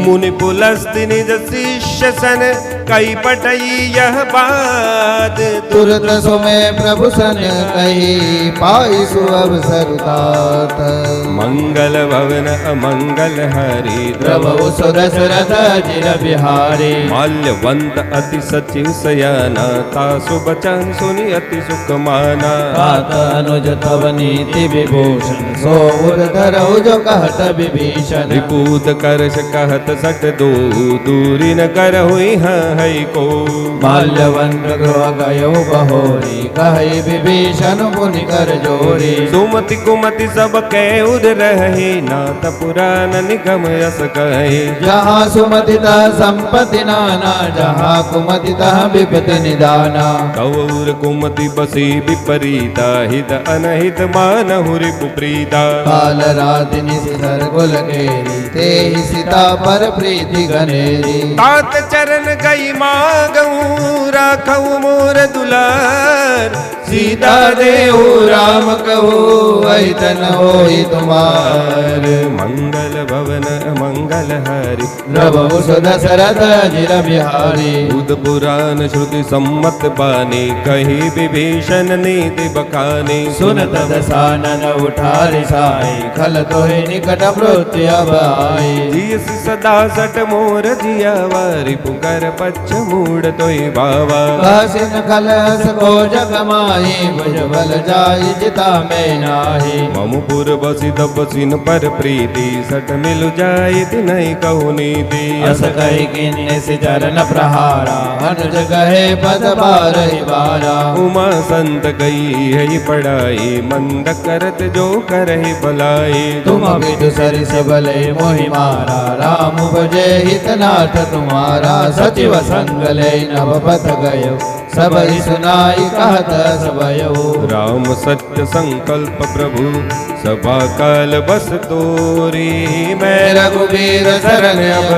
मुनि पुलस्ति निज शिष्य सन कई पटई यह बात तुरत सुमे प्रभु सन कही पाई सुअवसर तात मंगल भवन अमंगल हरि प्रभु सुदशरथ अजिर बिहारी माल्यवंत अति सचिव सयाना तासु बचन सुनि अति सुख माना तात अनुज तव नीति विभूषण सो धरऊ जो कहत विभीषण रिपूत करश कहत सट दो दूरी न करहु है को माल्यवंत गृह गयो बहोरी कहि विभीषण मुनि कर जोरी सुमति कुमति सब कै उद रहे नाथ पुराण निगम यस कहे जहाँ सुमति तह संपत्ति नाना जहाँ कुमति तह विपति निदाना कौर कुमति बसी विपरीता हित अनहित मानहु रिपु प्रीता काल राति निशिधर कुल केरी ते ही सीता पर प्रीति घनेरी तात चरण गई मागऊं राखऊ मोर दुलार सीता देऊ राम कहूँ ऐतन होई तुम्हार मंगल भवन मंगल हरि प्रभु सुदशरथ अजिर बिहारी बुध पुराण श्रुति सम्मत बानी कही विभीषण नीति बखानी सुनत दसानन उठारि साई खल तोहि निकट मृत्यु अब आई जियस सदा सट मोर जियावारि पुकर पच्छ मूड तोय बावा कहसिन खलस को जग माही भुज बल जाई जिता में नाही मम पुर बसी दबसिन पर प्रीति सट मिलु जाय तिनहि कहु नीति अस कहि किन्ने से चरण प्रहारा अनुज कहे पद बारहि बारा उमा संत गई है पढ़ाई मंद करत जो करहि भलाई तुम विदु सरिस बले मोहि मारा राम भजे हितनाथ तुम्हारा सचिव संग ले नभ पथ गयो सबहि सुनाई कहत सबयो राम सत्य संकल्प प्रभु सभा काल बस तोरी मैं रघुवीर शरण अब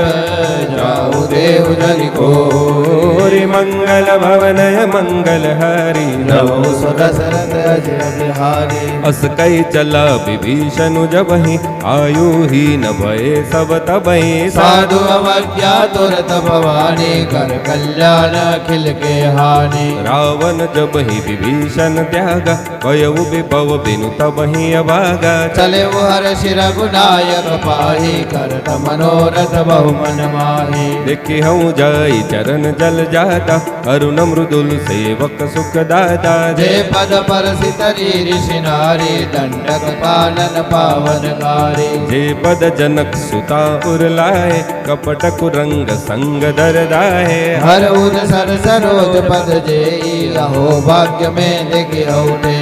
जाऊ देव जन को कोरि मंगल भवनय मंगल हरि नमो सुदशरथ अजिर बिहारी अस कई चला विभीषण जबहि आयु ही न भय सब तबहि साधु अवज्ञा तुरत भवानी कर कल्याण अखिल के हानि रावण जबहि विभीषण त्यागा भयउ विभव बिनु तबहि अभागा चले वो हर शिर गुनायक पाही करत मनोरथ बहु मन माही देखि हूँ जाई चरण जल जाता अरुण मृदुल सेवक सुख दाता जे पद पर सितरी ऋषि नारी दंडक पानन पावनकारी जे पद जनक सुता उरलाए कपट कुरंग संग दर दाहे हर उर सर सरोज पद जेई लहो भाग्य में देखि दे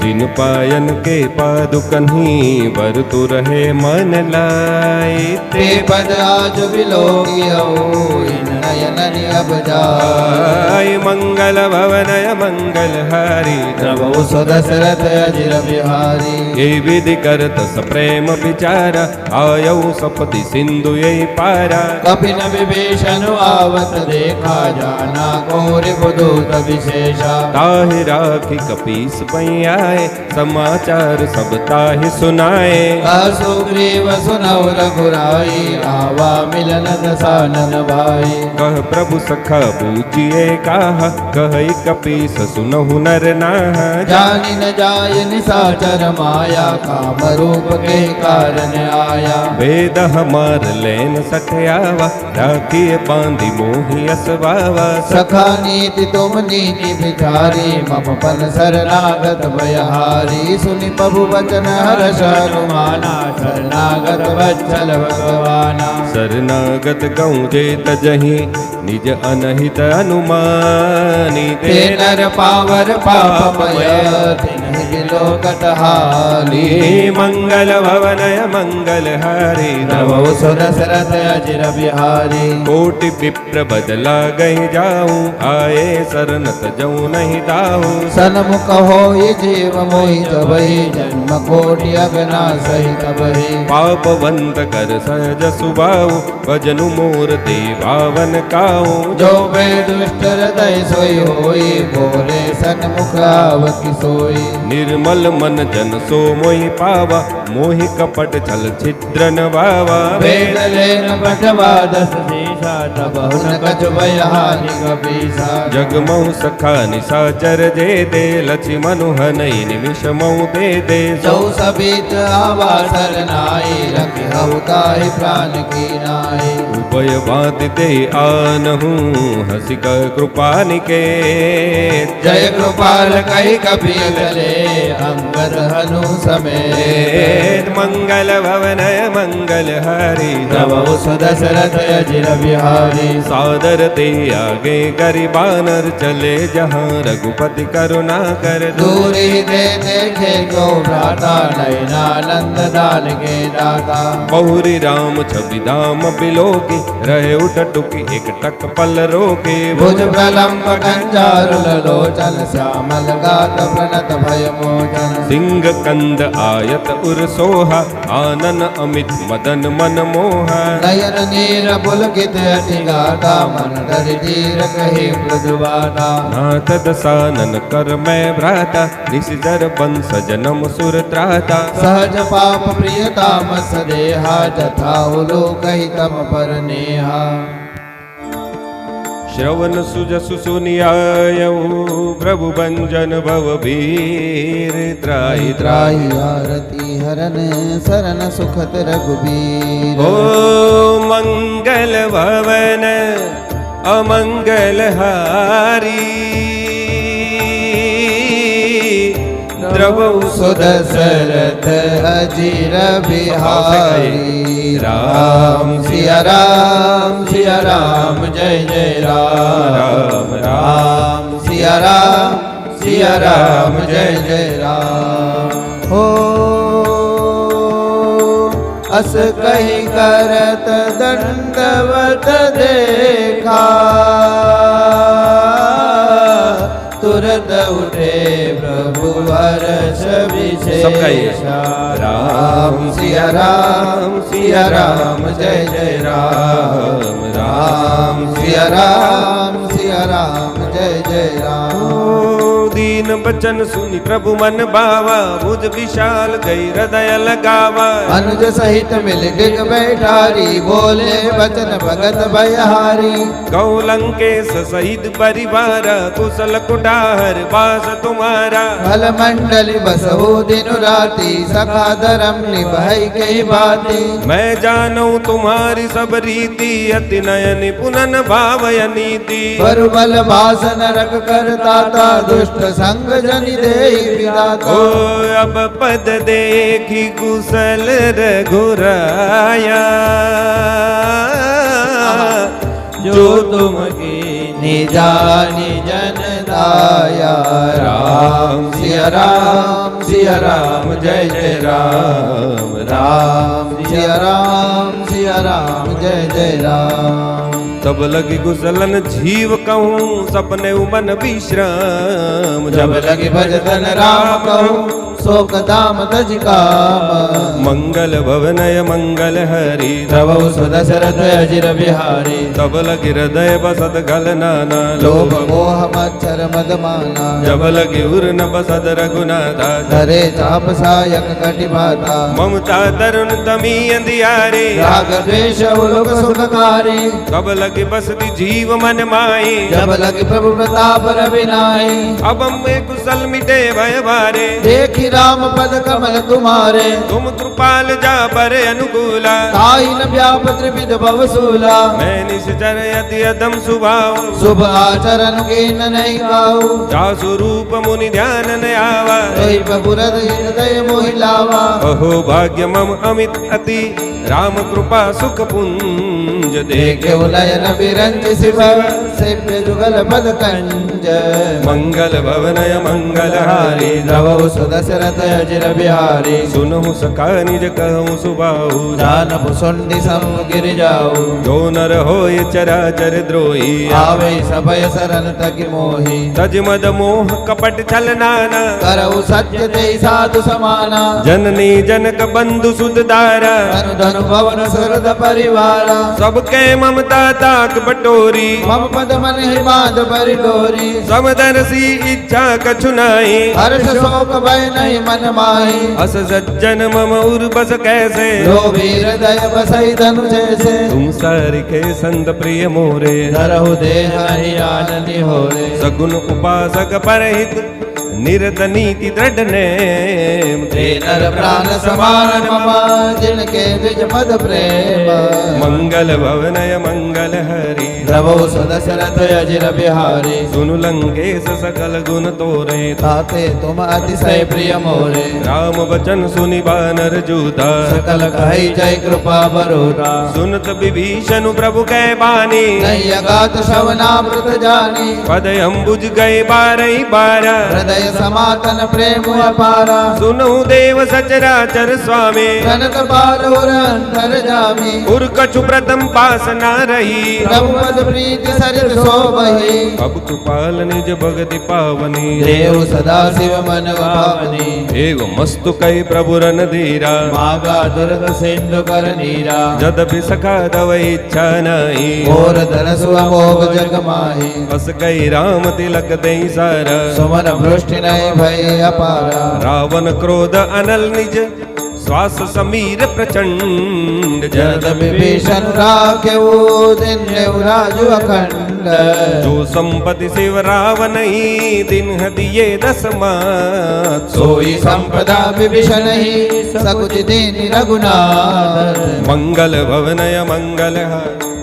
जिन पायन के पादुकन ही बर तु रहे मन लाई ते पद आज विलोकी हो इन नयन अब जाय मंगल भवनय मंगल हरि प्रभु सुदशरथ अजिर बिहारी ये विधि करत सप्रेम विचारा आयौ सपति सिंधु यही पारा कपिन विभीषण आवत देखा जाना गौर बुदूत विशेषा ताहि राखी कपीस पई आए समाचार सब ताहि सुनाए सुग्रीव सुनौ रघुराई आवा मिलन दसानन भाई कह प्रभु सखा पूजिए काहा कह कपीस सुनहु नर नाहा जानि न जाय निशाचर माया काम रूप के कारण आया वेद हमार लेन सठयावा राखिए बांधी मोहि असवावा सखा नीति तुम नीति भिखारी मम पन शरणागत भयहारी सुनि प्रभु वचन हर्ष हनुमाना शरणागत वत्सल भगवाना शरणागत गौ जेत जही निज अनहित अनुमानी ते नर पावर पापमय तिन्हि बिलो कटहाली मंगल भवनय मंगल हरि नमो सुदशरथ अजिर बिहारी कोटि विप्र बदला गई जाऊं आए शरणत जऊ नहीं दाऊ सन्मुख हो जीव मोहि तबहि जन्म कोटि अगना सहित बहि पापवंत कर सहज सुभाऊ भजनु मोर देवावन काऊ जो वे दुष्ट हृदय सोई होई बोले सन्मुख आवकी सोई निर्मल मन जन सो मोहि पावा मोहि कपट छल छिद्र न बावा वेद लेन पठवा दस देशा तब हुन कछु भयहानि कपीसा जगमऊ सखा निशाचर जे दे लक्ष्मी मनुहनई निमिष मऊ दे जो सबीत आवा सरनाई रखि हउताहि प्राण की नाई उभय बात दे आनहु हसिक कृपा निके जय कृपाल कहि कपिल ले अंगद हनु समेत मंगल भवनय मंगल हरि नमो सुदशरथ अजिर बिहारी सादर ते आगे गरीबानर चले जहाँ रघुपति करुणा कर दूरी दे देखे को भ्राता नयनानंद दान के दाता बहुरी राम छवि धाम बिलोकी रहे उठ टुकी एक टक पल रोके भुज प्रलंब कंजारुल लोचन श्यामल गात प्रणत भय मोचन सिंह कंद आयत उर सोहा आनन अमित मदन मन मोह नयन नीर पुलकित अति गाता मन डर धीर कहे मृदुवाता नाथ दसानन कर मैं भ्राता निशिजर बंस जनम सुर त्राता सहज पाप प्रियता मस देहा जथा उलो कही तम पर नेहा श्रवण सुजसु सुनियायऊ प्रभु भंजन भव वीर त्राहि त्राहि आरती हरन सरन सुखत रघुबीर ओ मंगल भवन अमंगल हारी द्रवौ सुदशरथ अजीर बिहारी राम सिया राम जय जय राम राम सिया राम जय जय राम हो अस कही करत दंडवत देखा तुरत उठे प्रभु हर्ष विशेषा राम सिया राम जय जय राम राम सिया राम जय जय राम दीन बचन सुनि प्रभु मन भावा भुज विशाल गई हृदय लगावा अनुज सहित मिल डिग बैठारी बोले वचन भगत भयहारी गौलंकेश सहित परिवार कुशल कुटाहर वास तुम्हारा भल मंडली बसहु दिन राती सखा धर्म निभाई कई बाती मैं जानू तुम्हारी सब रीति अति नयन पुनन भावय नीति पर बल भाषण रख कर ताता दुष्ट संग जनि देहि विधाता ओ अब पद देखी कुशल रघुराया जो तुम की निजानी जन दाया राम सिया राम जय जय राम राम सिया राम जय जय राम तब लगी गुसलन जीव कहूँ सपने मन विश्राम जब लगी भजतन राम कहूँ शोक दाम तज काम मंगल भवनय मंगल हरि द्रवौ सुदशरथ अजिर बिहारी तब लगी हृदय बसत गल नाना लोभ मोह मच्छर मद माना जब लगी उर न बसत रघुनाथा धरे चाप सायक कटि भाता ममता तरुण तमी अंधियारे राग द्वेष उलुक सुखकारी तब लगी बसती जीव मन माई जब लगी प्रभु प्रताप रविनाई अब मैं कुशल मिटे भय भारे देखी राम पद कमल तुम्हारे तुम कृपाल जा पर अनुकूला ताई न व्याप त्रिविध भवसूला मैं निश्चर यति अदम सुभाव शुभ आचरण कीन नहीं गाऊ जा स्वरूप मुनि ध्यान न आवा तोहि प्रभुरद हृदय मोहि लावा अहो भाग्य मम अमित अति राम कृपा सुख पुंज देखे नयन बिरंज शिव सेव्य जुगल पद कंज मंगल भवनय मंगल हारी द्रवौ सुदशरथ अजिर बिहारी सुनहु सखा निज कहूँ सुबाहु जानपु सुंडी सम गिर जाऊ जो नर होय चराचर द्रोही आवे सभय सरन तकि मोहि तज मद मोह कपट छल नाना करऊ सत्य ते साधु समाना जननी जनक बंधु सुत दारा धनु धनु भवन सुरद परिवारा सबके ममता ताक बटोरी मम पद मन ही बांध परिडोरी समदर्शी इच्छा कछु नाही हर्ष शोक भय नहीं मन माही अस सज्जन मम उर बस कैसे लोभी हृदय बसई धनु जैसे तुम सारिके संत प्रिय मोरे धरहु देह आनंदी होरे सगुन उपासक परहित निरत नीति दृढ़ नेम ते नर प्राण समान मम जिनके द्विज पद प्रेम मंगल भवनय मंगल हरि द्रवौ सुदशरथ अजिर बिहारी सुनु लंकेश सकल गुण तोरे ताते तुम अतिशय प्रिय मोरे राम वचन सुनि बानर जूता सकल कहि जय कृपा बरोरा सुनत विभीषण प्रभु कै बानी नहीं अगात श्रवणामृत जानी पद अम्बुज गए बारही बारा हृदय समातन प्रेम अपारा सुनहु देव सचराचर स्वामी जनक बा द्वार और अंतर जामी उर कछु प्रथम पास ना रही प्रभु पद प्रीति सरित सोबही अब कृपाल निज भगति पावनी देव सदा शिव मन भावनी एव मस्तु कई प्रभु रन धीरा मागा दुर्ग सिंधु कर नीरा जदपि सखा तव इच्छा नहीं और धरसु अमोघ जग माही बस गई राम तिलक दई सारा सुमन वृष्टि नहीं भय अपारा रावण क्रोध अनल निज श्वास समीर प्रचंड जद जद विभीषण राखेऊ दिन राजु अखंड जो संपत्ति शिव रावण ही दिन दिए दस मात सोई संपदा विभीषण ही सकुच दीन रघुनाथ मंगल भवनय मंगल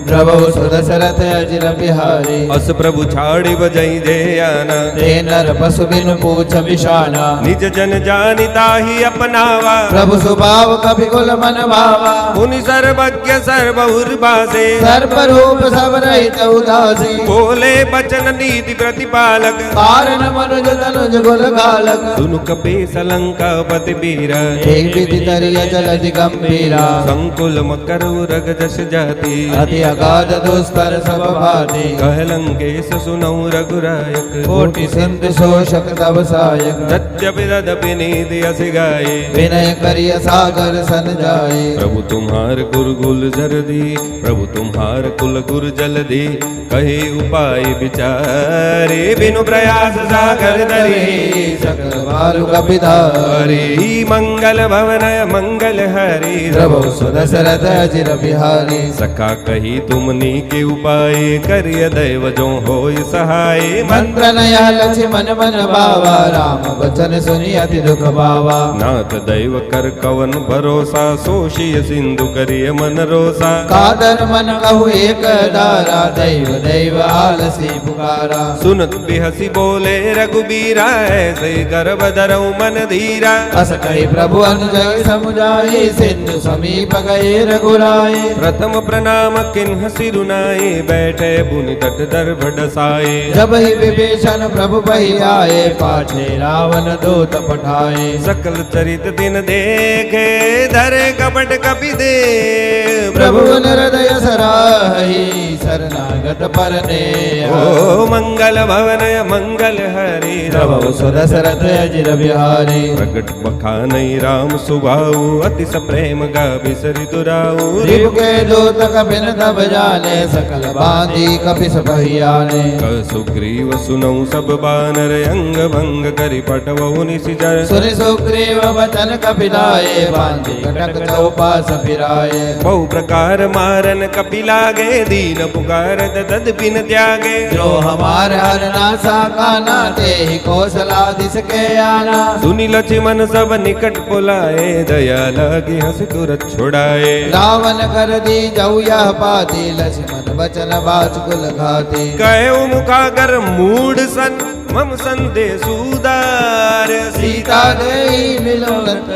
प्रभु सुदशरथ अजिर बिहारी अस प्रभु छाड़ी बजई जे आना ते नर पशु बिन पूछ विषाना निज जन जानिता ही अपनावा प्रभु सुभाव कभी कुल मन भावा मुनि सर्वज्ञ सर्वउर्वासे सर्प रूप सब रहित उदासी बोले बचन नीति प्रतिपालक कारण मनुज तनुज गुल गालक सुनु कपीस लंका पति बीरा एक विधि तरिय जलधि गंभीरा संकुल मकर उरग जस जाति अति अगाध दुस्तर सब भाती कह लंकेश सुनऊ रघुरायक कोटि सिंधु शोषक तब सायक यद्यपि तदपि नीति अस गाये विनय करिय सागर सन जाए प्रभु तुम्हार गुरुकुल जर दी प्रभु तुम्हार कुल गुर जल दी कहे उपाय विचारे बिनु प्रयास सागर दरी सकल बालु कपिधारी हरि मंगल भवनय मंगल हरि प्रभु सुदशरथ अजिर बिहारी सखा कही तुमनी के उपाय करिय दैव जो होय सहाय मंत्र नया लक्ष्मण मन बावा राम वचन सुनि अति दुख बावा नाथ दैव कर कवन भरोसा सोशिय सिंधु करिय मन रोसा कादर मन कहु एक दारा दैव दैव आलसी पुकारा सुनत बिहसी बोले रघुबीरा ऐसे गर्भ धरऊ मन धीरा अस कही प्रभु अनुजय समुदाय सिंधु समीप गए रघुराय प्रथम प्रणाम किन्ह सिरुनाए बैठे पुनि तट दर्भ डसाए जब ही विभीषण प्रभु बही आए पाछे रावण दूत पठाए सकल चरित दिन देखे धरे कपट कपि दे प्रभु हृदय सराही शरणागत परने ओ मंगल भवनय मंगल हरि प्रभु सुदशरथ अजिर बिहारी प्रगट बखानई राम सुभाऊ अति प्रेम गा बिसरि दुराऊ रिपु के दूत कपिन तब जाने सकल बांधी कपिस बहियाने सुग्रीव सुनऊ सब बानर अंग भंग करि पटवऊ निशिचर सुनि सुग्रीव वचन कपिलाए बांधी कटक चौपास फिराए बहु प्रकार मारन कपिलागे दीन पुकारत तद बिन त्यागे जो हमारे हर नासा काना ते ही कौशलादिस के आना सुनि लक्ष्मण सब निकट पुलाए दया लगी हंस तुरत छुड़ाए रावण कर दी जऊ यह पाती लक्ष्मण वचन बाच कुल घाती कहे मुखागर मूड सन मम संदेश उदार सीता देई मिलोलत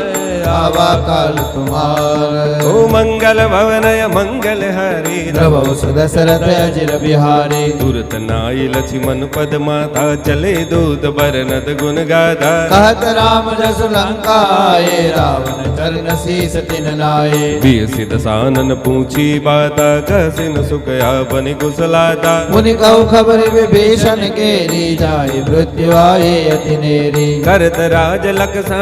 आवा काल तुम्हार ओ मंगल भवनय मंगल हरि प्रभु सुदशरथ अजिर बिहारी तुरत नाई लक्ष्मण पद माता चले दूत बरनत गुण गाथा कहत राम जस लंका आए रावण चरण शीस तिन नाये बियसित सानन पूछी बाता कहसिन सुखया बनि कुशलाता मुनि कहु खबर विभीषण केरी जाए मृत्यु आए अति नेरी करत राज लकसा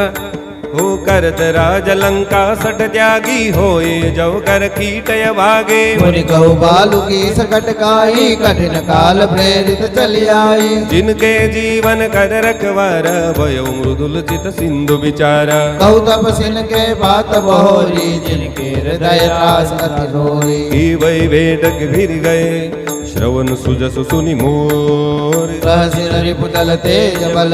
हो करत राज लंका सट त्यागी होए जो कर कीटय भागे मुनि कहु बालु की सकट काई कठिन काल प्रेरित चली आई जिनके जीवन कर रखवारा भयो मृदुल चित सिंधु विचारा कहु तपसिन के बात बहोरी जिनके हृदय रास अति रोरी ही वही भेटक फिर गए श्रवण सुजस सुनि मोर सहसिन रिपुतल तेज बल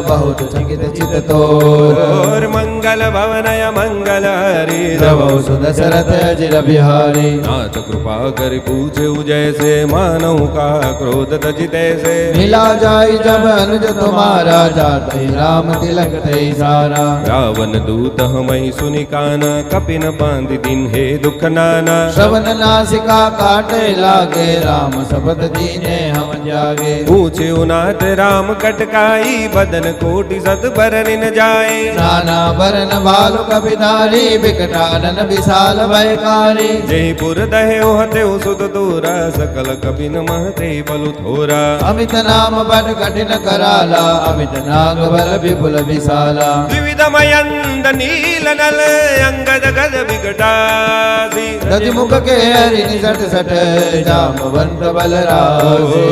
बहुत चकित चित तोर और मंगल भवनय मंगल हरि प्रभु सुदशरथ अजिर बिहारी नाथ कृपा कर पूछे जैसे मानव का क्रोध तजिते से मिला जाय जब अनुज तुम्हारा जाते राम तिलक ते सारा रावण दूत हमई सुनि काना कपिन बांध दिन हे दुख नाना श्रवण नासिका काटे लागे राम शपथ दीने हम जागे। ऊंचे उनाथ राम कटकाई बदन कोटि सत बरन न जाए। नाना बरन भालु कपिधारी विकटानन विशाल भयकारी। जयपुर दहे होते सुत तोरा सकल कपिन महते बलु थोरा। अमित नाम बड़ कठिन कराला अमित नाग बल विपुल विशाला। विविध मयंद नील नल अंगद गद विकटासी। दधि मुख के हरि निसट सट जामवंत बलरासी।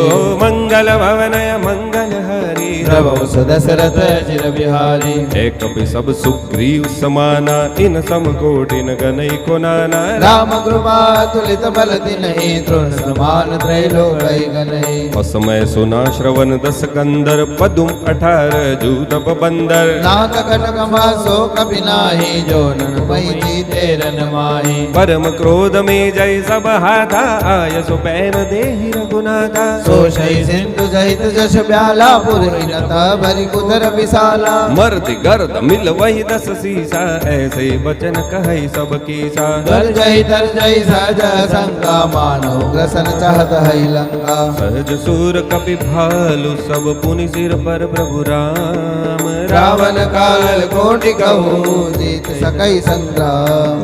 मंगल भवनय मंगल हरि प्रभु सुदशरथ चिर बिहारी। एक कपि सब सुग्रीव समाना इन सम कोटिन गनई को नाना। राम कृपा तुलित बल दिनहि तृण समान त्रैलोक गनहि। असमय सुना श्रवण दस कंदर पदुम 18 जूतप बंदर। नाथ कटक मासो कपि नाही जो नन मई जीते रन माही। परम क्रोध में जय सब हाथा आय सो पैन देहि रघुनाथा। सो शई सिंधु सहित जश ब्याला पुरहिनता भरि कुदर विशाला। मर्ति गर्द मिल वही 10 सीसा ऐसे बचन कहई सब कीसा। दल जय सहज शंका मानो ग्रसन चाहत है लंका। सहज सूर कपि भालु सब पुनि सिर पर प्रभु राम। रावण काल कोटि कहू जीत सकई संग्राम।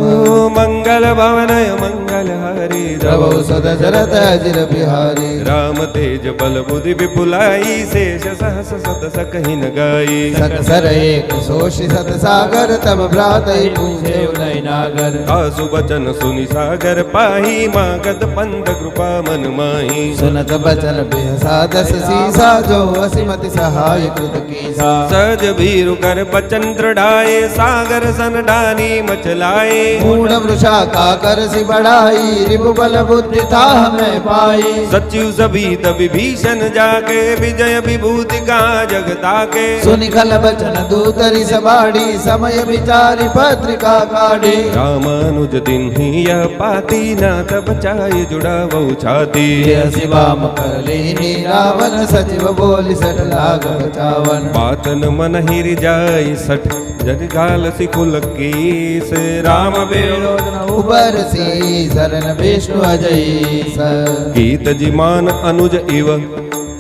मंगल भवनय मंगल हरि प्रभु सुदशरथ अजिर बिहारी। राम तेज बल बुद्धि विपुलाई शेष सहस सत सकहि न गाई। सत सर एक सोषि सत सागर तब भ्रात पूछे उदय नागर। आसु बचन सुनि सागर पाही मागत पंथ कृपा मन माही। सुनत बचन बिहसा 10 सीसा जो असिमति सहाय कृत कीसा। सहज भीरु कर बचन दृढ़ाए सागर सन डानी मचलाए। मूढ़ वृषा का कर सी बढ़ाई रिपु बल बुद्धि था हमें पाई। सचिव सभी तब विभीषण जाके विजय विभूति का जगता के। सुनि खल बचन दूतरि सबाड़ी समय विचारि पत्रिका काढ़ी। रामानुज दिन ही यह पाती नाथ बचाई जुड़ा बहु छाती। शिवाम कर लीनी रावण सचिव बोली सट लाग बचावन। बातन मन हिर जाय सठ जग गाल सिकुल केस। राम विरोध न उबर सी शरण विष्णु अजय सर। गीत जिमान अनुज इव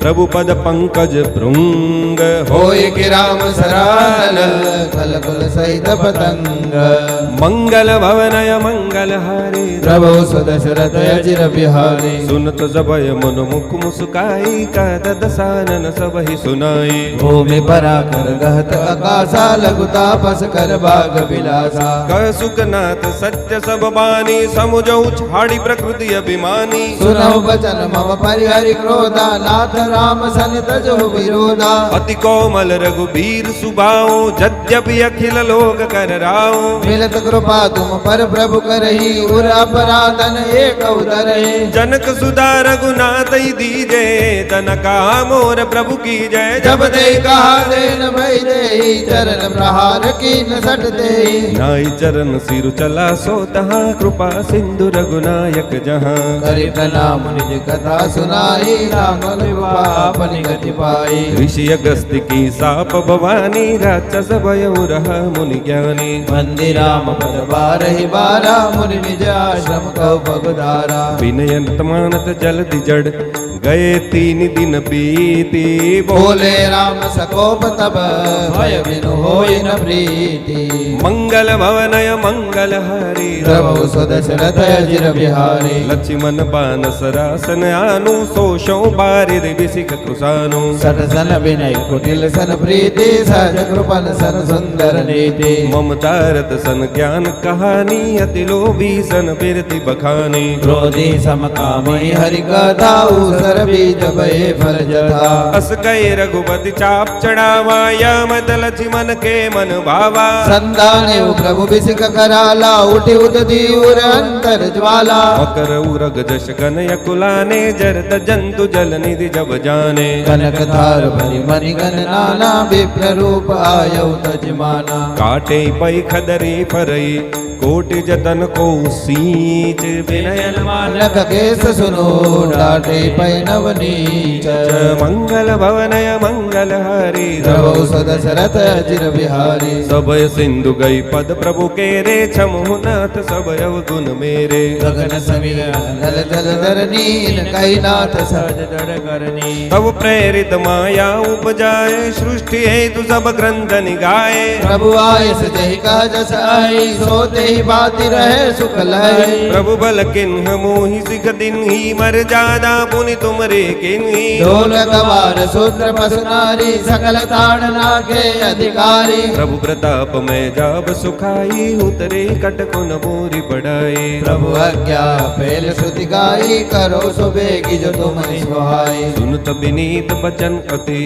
प्रभु पद पंकज भृंग। होय कि राम सरान खल कुल सहित पतंग। मंगल भवनय मंगल हरि प्रभु सुदशरथ अजिर बिहारी। सुनत सबय मन मुख मुस्काई का दसानन सब ही सुनाई। भूमि परा कर गहत आकाशा लघु तापस कर बाग विलासा। कह सुखनाथ सत्य सब बानी समुझौ छाड़ी प्रकृति अभिमानी। सुनौ बचन मम परिहरि क्रोधा नाथ राम सन तजो विरोधा। अति कोमल रघुबीर सुभाओ यद्यपि अखिल लोक कर राओ। मिलत कृपा तुम पर प्रभु करही उर अपराधन एक उदरहि। जनक सुधा रघुनाथ दीजे तन कहा मोर प्रभु की जय। जब दे कहा देन भई देहि चरण प्रहार कीन सट देहि। नाई चरण सिरु चला सो तहाँ कृपा सिंधु रघुनायक जहाँ। करि प्रणाम निज कथा सुनाई राम कृपा अपनि गति पाई। ऋषि अगस्त्य की साप भवानी राक्षस भय रहा मुनि ज्ञानी। वंदे राम पद बारहि बारा मुनि निज आश्रम कहो पगुधारा। विनयंत मानत जल्दि जड़ गए 3 दिन बीती। बोले राम सकोप तब भय बिनु होय न प्रीति। मंगल भवनय मंगल हरि प्रभु सुदशरथ अजिर बिहारी। लक्ष्मण बान सरासन आनु सोशो बारिद विसिक कृसानु। सट सन विनय कुटिल सन प्रीति सहज कृपन सन सुंदर नीति। ममता रत सन ज्ञान कहानी अति लोभी सन बिरति बखानी। क्रोधी समकामी हरि कथा उसर बीज भय फल जथा। अस गए रघुपति चाप चढ़ावा यमत लक्ष्मण के मन भावा। संदाने प्रभु बिसिक कराला उठी उदती उर अंतर ज्वाला। मकर उरग जश कनय कुलाने जरत जंतु जल निधि जब जाने। कनक धार भरि मणिगण नाना विप्र रूप आयौ तजमाना। काटे पै खदरी फरई कोटि जतन को सींच विनयन मान लख केस सुनो डाटे पैनव नीच मंगल भवनय मंगल हरि द्रवौ सदशरथ अजिर बिहारी सबय सिंधु गई पद प्रभु के रे छमुनाथ सब अवगुण मेरे गगन समीर नल जल धरनी कई नाथ सहज जड़ करनी तब प्रेरित माया उपजाए सृष्टि हेतु सब ग्रंथ निगाए प्रभु आय सजहि का जस आई सोते ही बाती रहे सुख लय प्रभु बल किन्ह मोहि सिख दिन ही मर जादा पुनि तुमरे किन्ही ढोल कवार सूत्र पसनारी सकल ताड़ना के अधिकारी प्रभु प्रताप में जाब सुखाई उतरे कटकुन मोरी बढ़ाई प्रभु आज्ञा पहल श्रुति गाई करो सुबेगी जो तुम सुहाई सुनत विनीत बचन अति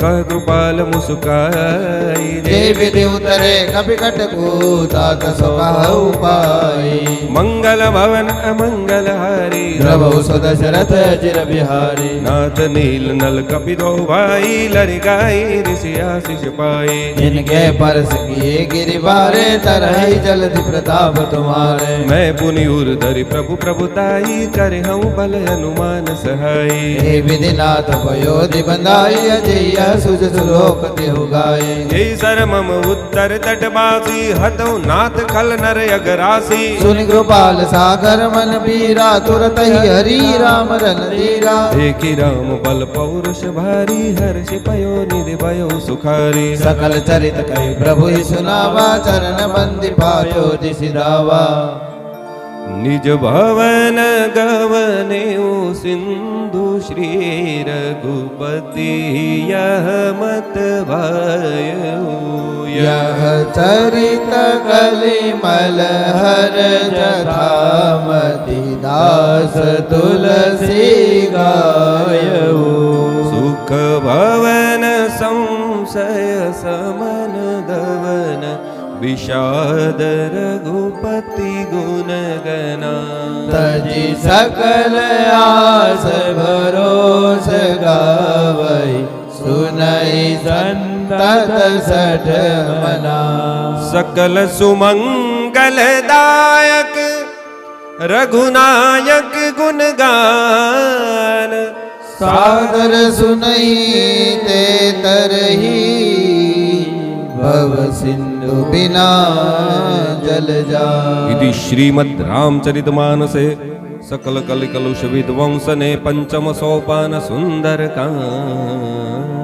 कह कृपाल मुस्काई जे विधि उतरे कपि कटकूतात सुखा उपाई मंगल भवन अमंगल हरि द्रवौ सदशरथ अजिर बिहारी नाथ नील नल कपि दो भाई लरि गाई ऋषि आशीष पाई इनके परस किए गिरिवारे तरहि जलधि प्रताप तुम्हारे मैं पुनि उर धरि प्रभु प्रभुताई करे हूँ बल अनुमान सहाई हे विधिनाथ पयोधि बंधाई अजय सुज सुलोक तिहु गाये हे सर मम उत्तर तटवासी हतौ नाथ खल नर अगरासी सुनि कृपाल सागर मन बीरा तुरत ही हरि राम रन धीरा देखि राम बल पौरुष भारी हर्ष पयो निधि भयो सुखारी सकल चरित कहि प्रभु ही सुनावा चरण बंदि पायो दिसि धावा निज भवन गवने सिंधु श्री रघुपति यह मत भयो यह चरित कलिमल हर जथामति दास तुलसी गायऊ सुख भवन संशय समन दवन विषाद रघुपति गुण गना तजी सकल आस भरोस गावई सुनई संतत सठ मना सकल सुमंगल दायक रघुनायक गुण गान सादर सुनई ते तरही भव सिंधु बिना जल जा इति श्रीमद् रामचरितमानसे सकल कलिकलुष विध्वंसने पंचम सोपान सुंदर कांड